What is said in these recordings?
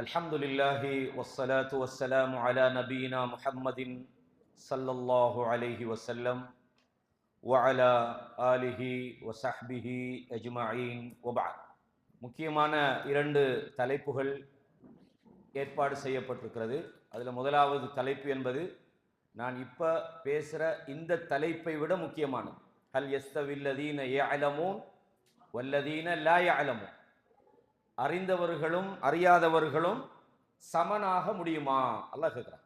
الحمد لله والصلاة والسلام على نبينا محمد صلى الله عليه وسلم وعلى آله وصحبه أجمعين وبعد. முக்கியமான இரண்டு தலைப்புகள் ஏற்பாடு செய்யப்பட்டிருக்கிறது. அதில் முதலாவது தலைப்பு என்பது நான் இப்போ பேசுகிற இந்த தலைப்பை விட முக்கியமானது. ஹல் யஸ்தவில்லதீன யஅலமூன் வல்லதீன லா யஅலமூன், அறிந்தவர்களும் அறியாதவர்களும் சமனாக முடியுமா? அல்லாஹ் கேட்கிறான்.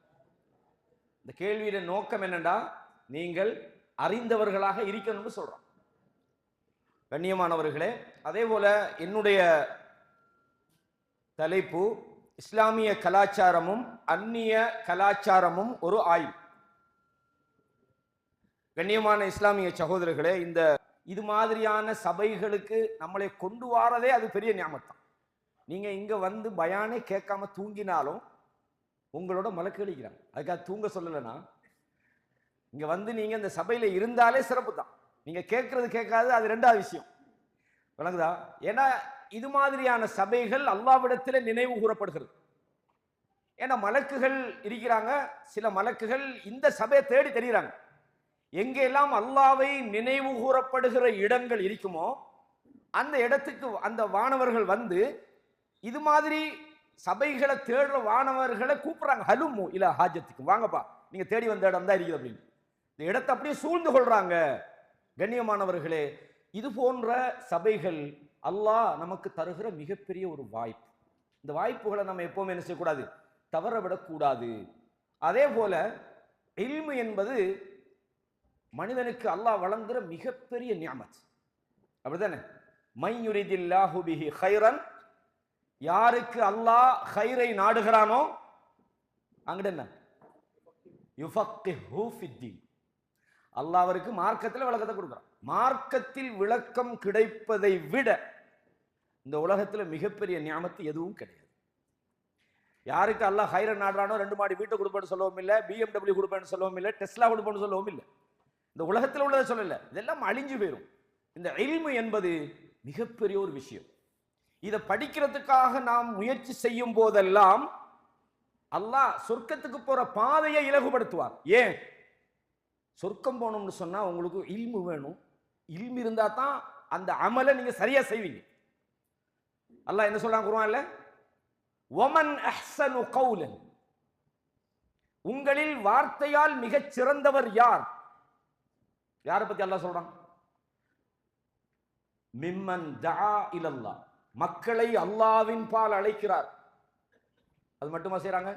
இந்த கேள்வியில நோக்கம் என்னண்டா, நீங்கள் அறிந்தவர்களாக இருக்கணும்னு சொல்றான். கண்ணியமானவர்களே, அதே போல என்னுடைய தலைப்பு இஸ்லாமிய கலாச்சாரமும் அந்நிய கலாச்சாரமும் ஒரு ஆய்வு. கண்ணியமான இஸ்லாமிய சகோதரர்களே, இது மாதிரியான சபைகளுக்கு நம்மளை கொண்டு வாரதே அது பெரிய ஞாபகம். நீங்க இங்க வந்து பயானே கேட்காம தூங்கினாலும் உங்களோட மலக்கு அளிக்கிறாங்க. அதுக்காக தூங்க சொல்லலைன்னா, இங்க வந்து நீங்க இந்த சபையில இருந்தாலே சிறப்பு தான். நீங்க கேட்கறது கேட்காது அது ரெண்டாவது விஷயம், விளங்குதா? ஏன்னா இது மாதிரியான சபைகள் அல்லாஹ்விடத்தில் நினைவு கூறப்படுகிறது. ஏன்னா மலக்குகள் இருக்கிறாங்க. சில மலக்குகள் இந்த சபையை தேடி தெரிகிறாங்க. எங்கெல்லாம் அல்லாஹ்வை நினைவு கூறப்படுகிற இடங்கள் இருக்குமோ அந்த இடத்துக்கு அந்த வானவர்கள் வந்து இது மாதிரி சபைகளை தேடுற வானவர்களை கூப்பிடுறாங்க. ஹலுமு இல்ல ஹாஜத்துக்கு, வாங்கப்பா, நீங்க தேடி வந்த இடம் தான் இருக்குது அப்படின்னு இந்த இடத்தை அப்படியே சூழ்ந்து கொள்றாங்க. கண்ணியமானவர்களே, இது போன்ற சபைகள் அல்லாஹ் நமக்கு தருகிற மிகப்பெரிய ஒரு வாய்ப்பு. இந்த வாய்ப்புகளை நம்ம எப்பவுமே என்ன செய்யக்கூடாது, தவற விடக்கூடாது. அதே போல இல்மு என்பது மனிதனுக்கு அல்லாஹ் வழங்குகிற மிகப்பெரிய நிஅமத், அப்படிதானே? மை யுரிதில்லாஹு பிஹி கைரன், யாருக்கு அல்லாஹ் கைரை நாடுகிறானோ அங்கிட்ட என்ன யுஃபக்கிஹு ஃபித்தீன், அல்லாஹ் அவருக்கு மார்க்கத்தில் விளக்கத்தை கொடுக்குறான். மார்க்கத்தில் விளக்கம் கிடைப்பதை விட இந்த உலகத்தில் மிகப்பெரிய நியாமத்து எதுவும் கிடையாது. யாருக்கு அல்லாஹ் கைரை நாடுறானோ 2 மாடி வீட்டை கொடுப்பேன்னு சொல்லவும் இல்லை, BMW கொடுப்பேன்னு சொல்லவும் இல்லை, டெஸ்லா கொடுப்பேன்னு சொல்லவும் இல்லை. இந்த உலகத்தில் உள்ளதை சொல்லல, இதெல்லாம் அழிஞ்சு போயிடும். இந்த இல்மு என்பது மிகப்பெரிய ஒரு விஷயம். இதை படிக்கிறதுக்காக நாம் முயற்சி செய்யும் போதெல்லாம் அல்லாஹ் சொர்க்கத்துக்கு போற பாதையை இலகுபடுத்துவார். ஏன்? சொர்க்கம் போகணும்னு சொன்னா உங்களுக்கு இல்மு வேணும். இல்மு இருந்தா தான் அந்த அமலை நீங்க சரியா செய்வீங்க. அல்லாஹ் என்ன சொல்றான் குர்ஆன்ல? வமன் அஹ்ஸனு கௌலன், உங்களில் வார்த்தையால் மிகச் சிறந்தவர் யார்? யாரை பத்தி அல்லாஹ் சொல்றான்? மிம்மன் தஆ இலல்லாஹ், மக்களை அல்லாஹ்வின் பால் அழைக்கிறார். அது மட்டுமா செய்றாங்க?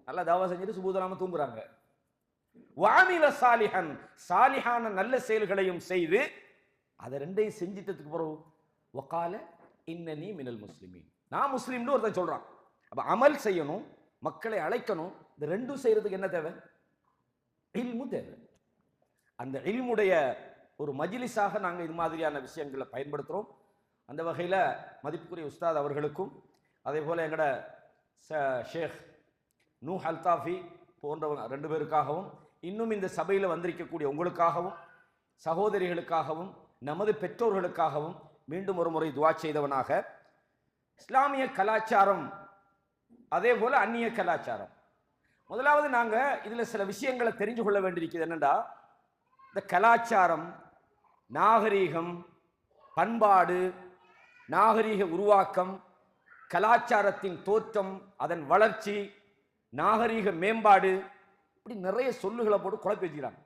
நல்லா தவா செஞ்சுட்டு சுபூதனாம தூங்குறாங்க. வஅமில சாலிஹன், சாலிஹான நல்ல செயல்களையும் செய்து அதை ரெண்டையும் செஞ்சிட்டதுக்கு பிறகு வகால இன்னனி மினல் முஸ்லிமீன், நான் முஸ்லீம்னு ஒருத்தன் சொல்றான். அப்ப அமல் செய்யணும், மக்களை அழைக்கணும். இந்த ரெண்டும் செய்யறதுக்கு என்ன தேவை? இல்மு தேவை. அந்த இல்முடைய ஒரு மஜ்லிஸாக நாங்கள் இது மாதிரியான விஷயங்களை பயன்படுத்துகிறோம். அந்த வகையில் மதிப்புக்குரிய உஸ்தாத் அவர்களுக்கும் அதே போல் எங்களோட ஷேக் நூஹ் அல்தாஃபி போன்றவங்க 2 பேருக்காகவும், இன்னும் இந்த சபையில் வந்திருக்கக்கூடிய உங்களுக்காகவும், சகோதரிகளுக்காகவும், நமது பெற்றோர்களுக்காகவும் மீண்டும் ஒரு முறை துவா செய்தவனாக, இஸ்லாமிய கலாச்சாரம் அதே போல அந்நிய கலாச்சாரம். முதலாவது நாங்கள் இதில் சில விஷயங்களை தெரிஞ்சு கொள்ள வேண்டியிருக்கிறது. என்னென்னா, இந்த கலாச்சாரம், நாகரீகம், பண்பாடு, நாகரீக உருவாக்கம், கலாச்சாரத்தின் தோற்றம், அதன் வளர்ச்சி, நாகரீக மேம்பாடு, இப்படி நிறைய சொல்லுகளை போட்டு குழப்பி வச்சுக்கிறாங்க.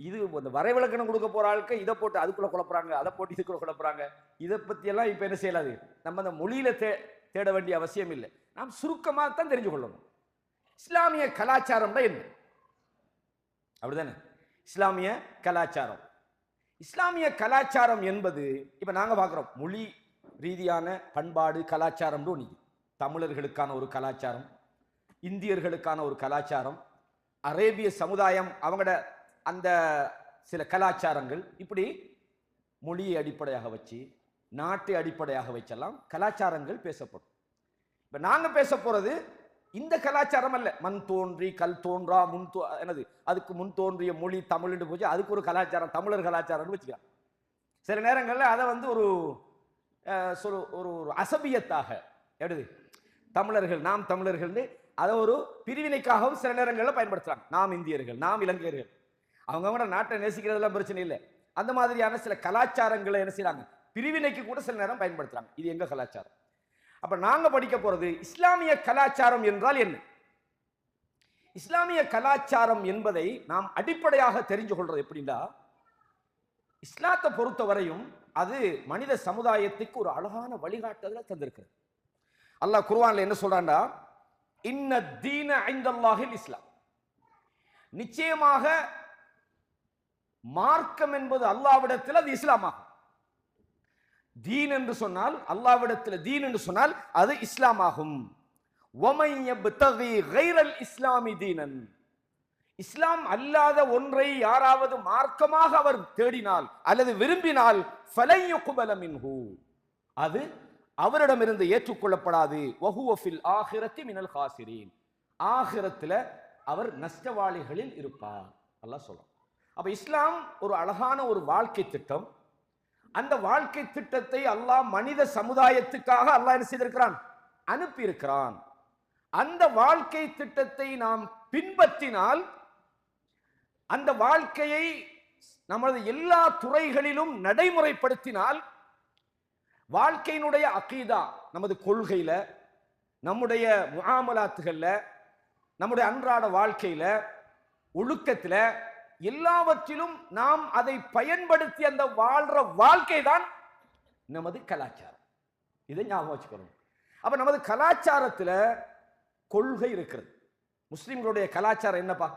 இது இந்த வரைவிலக்கணம் கொடுக்க போற ஆளுக்கு இதை போட்டு அதுக்குள்ள குழப்புறாங்க, அதை போட்டு இதுக்குள்ள குழப்புறாங்க. இதை பற்றியெல்லாம் இப்போ என்ன செய்யலாது, நம்ம அந்த மொழியில தேட வேண்டிய அவசியம் இல்லை. நாம் சுருக்கமாக தான் தெரிஞ்சு கொள்ளணும். இஸ்லாமிய கலாச்சாரம்னா என்ன, அப்படிதானே? இஸ்லாமிய கலாச்சாரம், இஸ்லாமிய கலாச்சாரம் என்பது இப்ப நாங்க பார்க்கிறோம், மொழி ரீதியான பண்பாடு கலாச்சாரம்னு ஒன்று. தமிழர்களுக்கான ஒரு கலாச்சாரம், இந்தியர்களுக்கான ஒரு கலாச்சாரம், அரேபிய சமுதாயம் அவங்களோட அந்த சில கலாச்சாரங்கள், இப்படி மொழியை அடிப்படையாக வச்சு, நாட்டை அடிப்படையாக வச்செல்லாம் கலாச்சாரங்கள் பேசப்படும். இப்ப நாங்க பேச போறது இந்த கலாச்சாரம் அல்ல. மண் தோன்றி கல் தோன்றா என்னது, அதுக்கு முன் தோன்றிய மொழி தமிழ்னு போச்சு, அதுக்கு ஒரு கலாச்சாரம் தமிழர் கலாச்சாரம்னு வச்சுக்கலாம். சில நேரங்களில் அதை வந்து ஒரு ஒரு அசபியத்தாக எடுது. தமிழர்கள், நாம் தமிழர்கள் அதை ஒரு பிரிவினைக்காகவும் சில நேரங்களில் பயன்படுத்துறாங்க. நாம் இந்தியர்கள், நாம் இலங்கையர்கள், அவங்க நாட்டை நேசிக்கிறதெல்லாம் பிரச்சனை இல்லை. அந்த மாதிரியான சில கலாச்சாரங்களை என்ன செய்யறாங்க, பிரிவினைக்கு கூட சில நேரம் பயன்படுத்துறாங்க. இது எங்க கலாச்சாரம். அப்ப நாங்க படிக்க போறது இஸ்லாமிய கலாச்சாரம் என்றால் என்ன. இஸ்லாமிய கலாச்சாரம் என்பதை நாம் அடிப்படையாக தெரிஞ்சு கொள்றது எப்படின்னா, இஸ்லாத்தை பொறுத்தவரையும் அது மனித சமுதாயத்துக்கு ஒரு அழகான வழிகாட்டுதலை தந்திருக்கிறது. அல்லாஹ் குர்ஆன்ல என்ன சொல்றான்டா, இன்ன தீன இன்தல்லாஹில் இஸ்லாம், நிச்சயமாக மார்க்கம் என்பது அல்லாஹ்விடத்தில் அது இஸ்லாமாகும். தீன் என்று சொன்னால் அல்லாஹ்விடத்தில் தீன் என்று சொன்னால் அது இஸ்லாமாகும். வமை யப்தகி கைரல் இஸ்லாமி தீனன், இஸ்லாம் அல்லாத ஒன்றை யாராவது மார்க்கமாக அவர் தேடினால் அல்லது விரும்பினால் ஃபலை யுக்பல மின்ஹு, அது அவரிடமிருந்து ஏற்றுக்கொள்ளப்படாது. வஹுவ ஃபில் ஆகிரத்தி மினல் காசிரீன், ஆகிரத்தில் அவர் நஷ்டவாளிகளில் இருப்பார் அல்லாஹ் சொல்றான். அப்ப இஸ்லாம் ஒரு அழகான ஒரு வாழ்க்கை திட்டம். அந்த வாழ்க்கை திட்டத்தை அல்லாஹ் மனித சமுதாயத்துக்காக அல்லாஹ் என்ன செய்திருக்கிறான், அனுப்பி இருக்கிறான். அந்த வாழ்க்கை திட்டத்தை நாம் பின்பற்றினால், அந்த வாழ்க்கையை நமது எல்லா துறைகளிலும் நடைமுறைப்படுத்தினால், வாழ்க்கையினுடைய அகீதா, நமது கொள்கையில, நம்முடைய முஆமலாத்துகள்ல, நம்முடைய அன்றாட வாழ்க்கையில, ஒழுக்கத்துல, எல்லாவற்றிலும் நாம் அதை பயன்படுத்தி அந்த வாழ்ற வாழ்க்கை தான் நமது கலாச்சாரம். இதை ஞாபகம் வச்சுக்கணும். அப்ப நமது கலாச்சாரத்துல கொள்கை இருக்கிறது. முஸ்லிம்களுடைய கலாச்சாரம் என்னப்பா,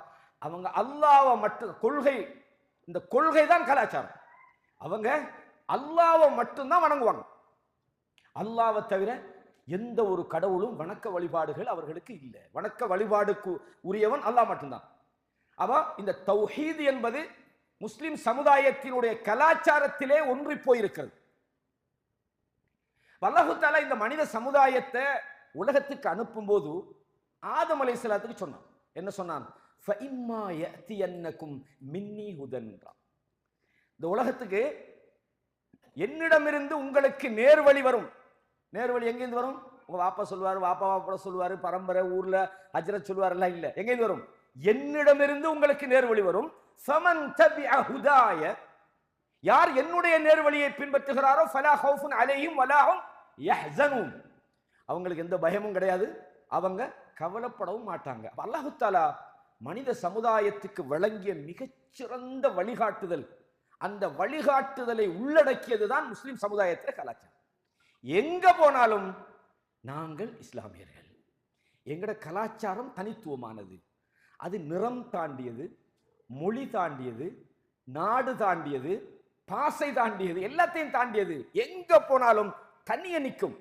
அவங்க அல்லாஹ்வை மட்டும் கொள்கை, இந்த கொள்கை தான் கலாச்சாரம். அவங்க அல்லாஹ்வை மட்டும்தான் வணங்குவாங்க. அல்லாஹ்வை தவிர எந்த ஒரு கடவுளும் வணக்க வழிபாடுகள் அவர்களுக்கு இல்லை. வணக்க வழிபாடுக்கு உரியவன் அல்லாஹ் மட்டும்தான். அப்ப இந்த தௌஹீத் என்பது முஸ்லிம் சமுதாயத்தினுடைய கலாச்சாரத்திலே ஒன்றி போயிருக்கிறது. அல்லாஹ் தஆலா இந்த மனித சமுதாயத்தை உலகத்துக்கு அனுப்பும் போது ஆதம் அலைஹிஸ்ஸலாத்துக்கு சொன்னான். என்ன சொன்னான், ஃபஇம்மா யஅதியன்னகும் மின்னி ஹுதன். இந்த உலகத்துக்கு என்னிடமிருந்து உங்களுக்கு நேர்வழி வரும். நேர்வழி எங்கிருந்து வரும்? உங்க வாப்பா சொல்லுவாரு, வாப்பா சொல்லுவாரு, பரம்பரை ஊர்ல ஹஜ்ரத் சொல்லுவார் எல்லாம் இல்ல. எங்கிருந்து வரும்? என்னிடமிருந்து உங்களுக்கு நேர்வழி வரும். ஃபமன் தபிஅ ஹுதாய, யார் என்னுடைய நேர்வழியை பின்பற்றுகிறாரோ ஃபலா ஹவுஃபுன் அலைஹிம் வலா ஹும் யஹ்ஸனூன், அவங்களுக்கு எந்த பயமும் கிடையாது, அவங்க கவலைப்படவும் மாட்டாங்க. அல்லாஹ் தஆலா மனித சமுதாயத்துக்கு வழங்கிய மிகச்சிறந்த வழிகாட்டுதல், அந்த வழிகாட்டுதலை உள்ளடக்கியதுதான் முஸ்லிம் சமுதாயத்தின் கலாச்சாரம். எங்க போனாலும் நாங்கள் இஸ்லாமியர்கள், எங்கட கலாச்சாரம் தனித்துவமானது. அது நிறம் தாண்டியது, மொழி தாண்டியது, நாடு தாண்டியது, பாசை தாண்டியது, எல்லாத்தையும் தாண்டியது. எங்க போனாலும் தனிய நிற்கும்.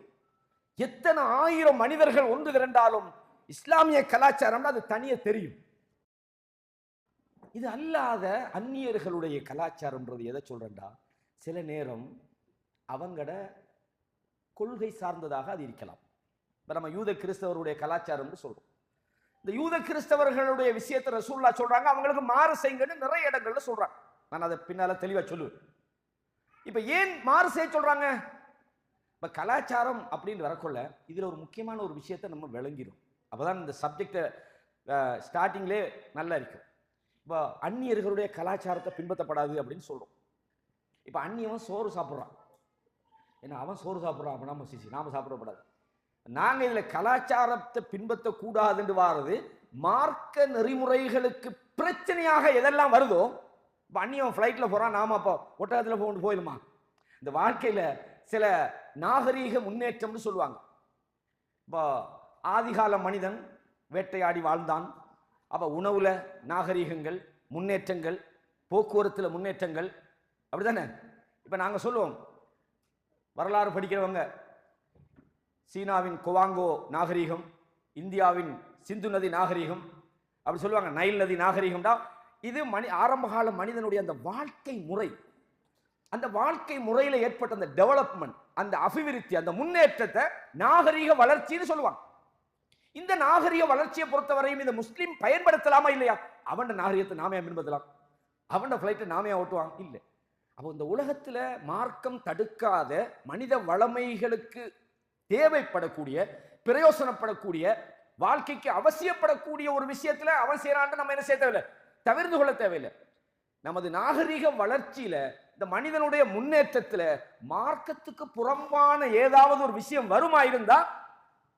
எத்தனை ஆயிரம் மனிதர்கள் ஒன்று திரண்டாலும் இஸ்லாமிய கலாச்சாரம் அது தனிய தெரியும். இது அல்லாத அந்நியர்களுடைய கலாச்சாரம்ன்றது எதை சொல்றேன்டா, சில நேரம் அவங்கட கொள்கை சார்ந்ததாக அது இருக்கலாம். இப்ப நம்ம யூத கிறிஸ்தவருடைய கலாச்சாரம்னு சொல்றோம். இந்த யூத கிறிஸ்தவர்களுடைய விஷயத்தை ரசூலுல்லாஹ் சொல்றாங்க, அவங்களுக்கு மாறு செய்யுங்கன்னு நிறைய இடங்கள்ல சொல்றாங்க. நான் அதை பின்னால தெளிவா சொல்லுவேன். இப்ப ஏன் மாறு செய்ய சொல்றாங்க? இப்ப கலாச்சாரம் அப்படின்னு வரக்குள்ள இதுல ஒரு முக்கியமான ஒரு விஷயத்தை நம்ம விளங்கிடும். அப்பதான் இந்த சப்ஜெக்ட ஸ்டார்டிங்லே நல்லா இருக்கும். இப்போ அந்நியர்களுடைய கலாச்சாரத்தை பின்பற்றப்படாது அப்படின்னு சொல்றோம். இப்ப அந்நியவன் சோறு சாப்பிட்றான், ஏன்னா அவன் சோறு சாப்பிட்றான், அப்ப நாம சாப்பிடக்கூடாது. நாங்க இதுல கலாச்சாரத்தை பின்பற்றக்கூடாதுன்னு வாரது மார்க்க நெறிமுறைகளுக்கு பிரச்சனையாக எதெல்லாம் வருதோ. இப்போ அந்நியவன் ஃப்ளைட்ல போறான், நாம அப்போ ஒட்டகத்துல போயிடுமா? இந்த வாழ்க்கையில சில நாகரீக முன்னேற்றம்னு சொல்லுவாங்க. இப்போ ஆதிகால மனிதன் வேட்டையாடி வாழ்ந்தான். அப்ப உணவுல நாகரீகங்கள், முன்னேற்றங்கள், போக்குவரத்துல முன்னேற்றங்கள், அப்படித்தானே? இப்ப நாங்க சொல்லுவோம், வரலாறு படிக்கிறவங்க சீனாவின் குவாங்கோ நாகரீகம், இந்தியாவின் சிந்து நதி நாகரீகம் அப்படி சொல்லுவாங்க, நைல் நதி நாகரீகம்டா. இது ஆரம்பகால மனிதனுடைய அந்த வாழ்க்கை முறை, அந்த வாழ்க்கை முறையில ஏற்பட்ட அந்த டெவலப்மெண்ட், அந்த அபிவிருத்தி, அந்த முன்னேற்றத்தை நாகரீக வளர்ச்சின்னு சொல்லுவாங்க. இந்த நாகரிக வளர்ச்சியை பொறுத்தவரையும் இந்த முஸ்லீம் பயன்படுத்தலாமா இல்லையா? அவன் நாகரிகத்தை நாமே பின்பற்றலாம், அவன் பிளைட்டை நாமே ஓட்டுவான் இல்லை. அப்போ இந்த உலகத்துல மார்க்கம் தடுக்காத மனித வளமைகளுக்கு தேவைப்படக்கூடிய பிரயோசனப்படக்கூடிய, வாழ்க்கைக்கு அவசியப்படக்கூடிய ஒரு விஷயத்துல அவன் செய்யறான்னு நம்ம என்ன செய்ய தேவையில்லை, தவிர்த்து கொள்ள தேவையில்லை. நமது நாகரிக வளர்ச்சியில, இந்த மனிதனுடைய முன்னேற்றத்துல மார்க்கத்துக்கு புறம்பான ஏதாவது ஒரு விஷயம் வருமாயிருந்தா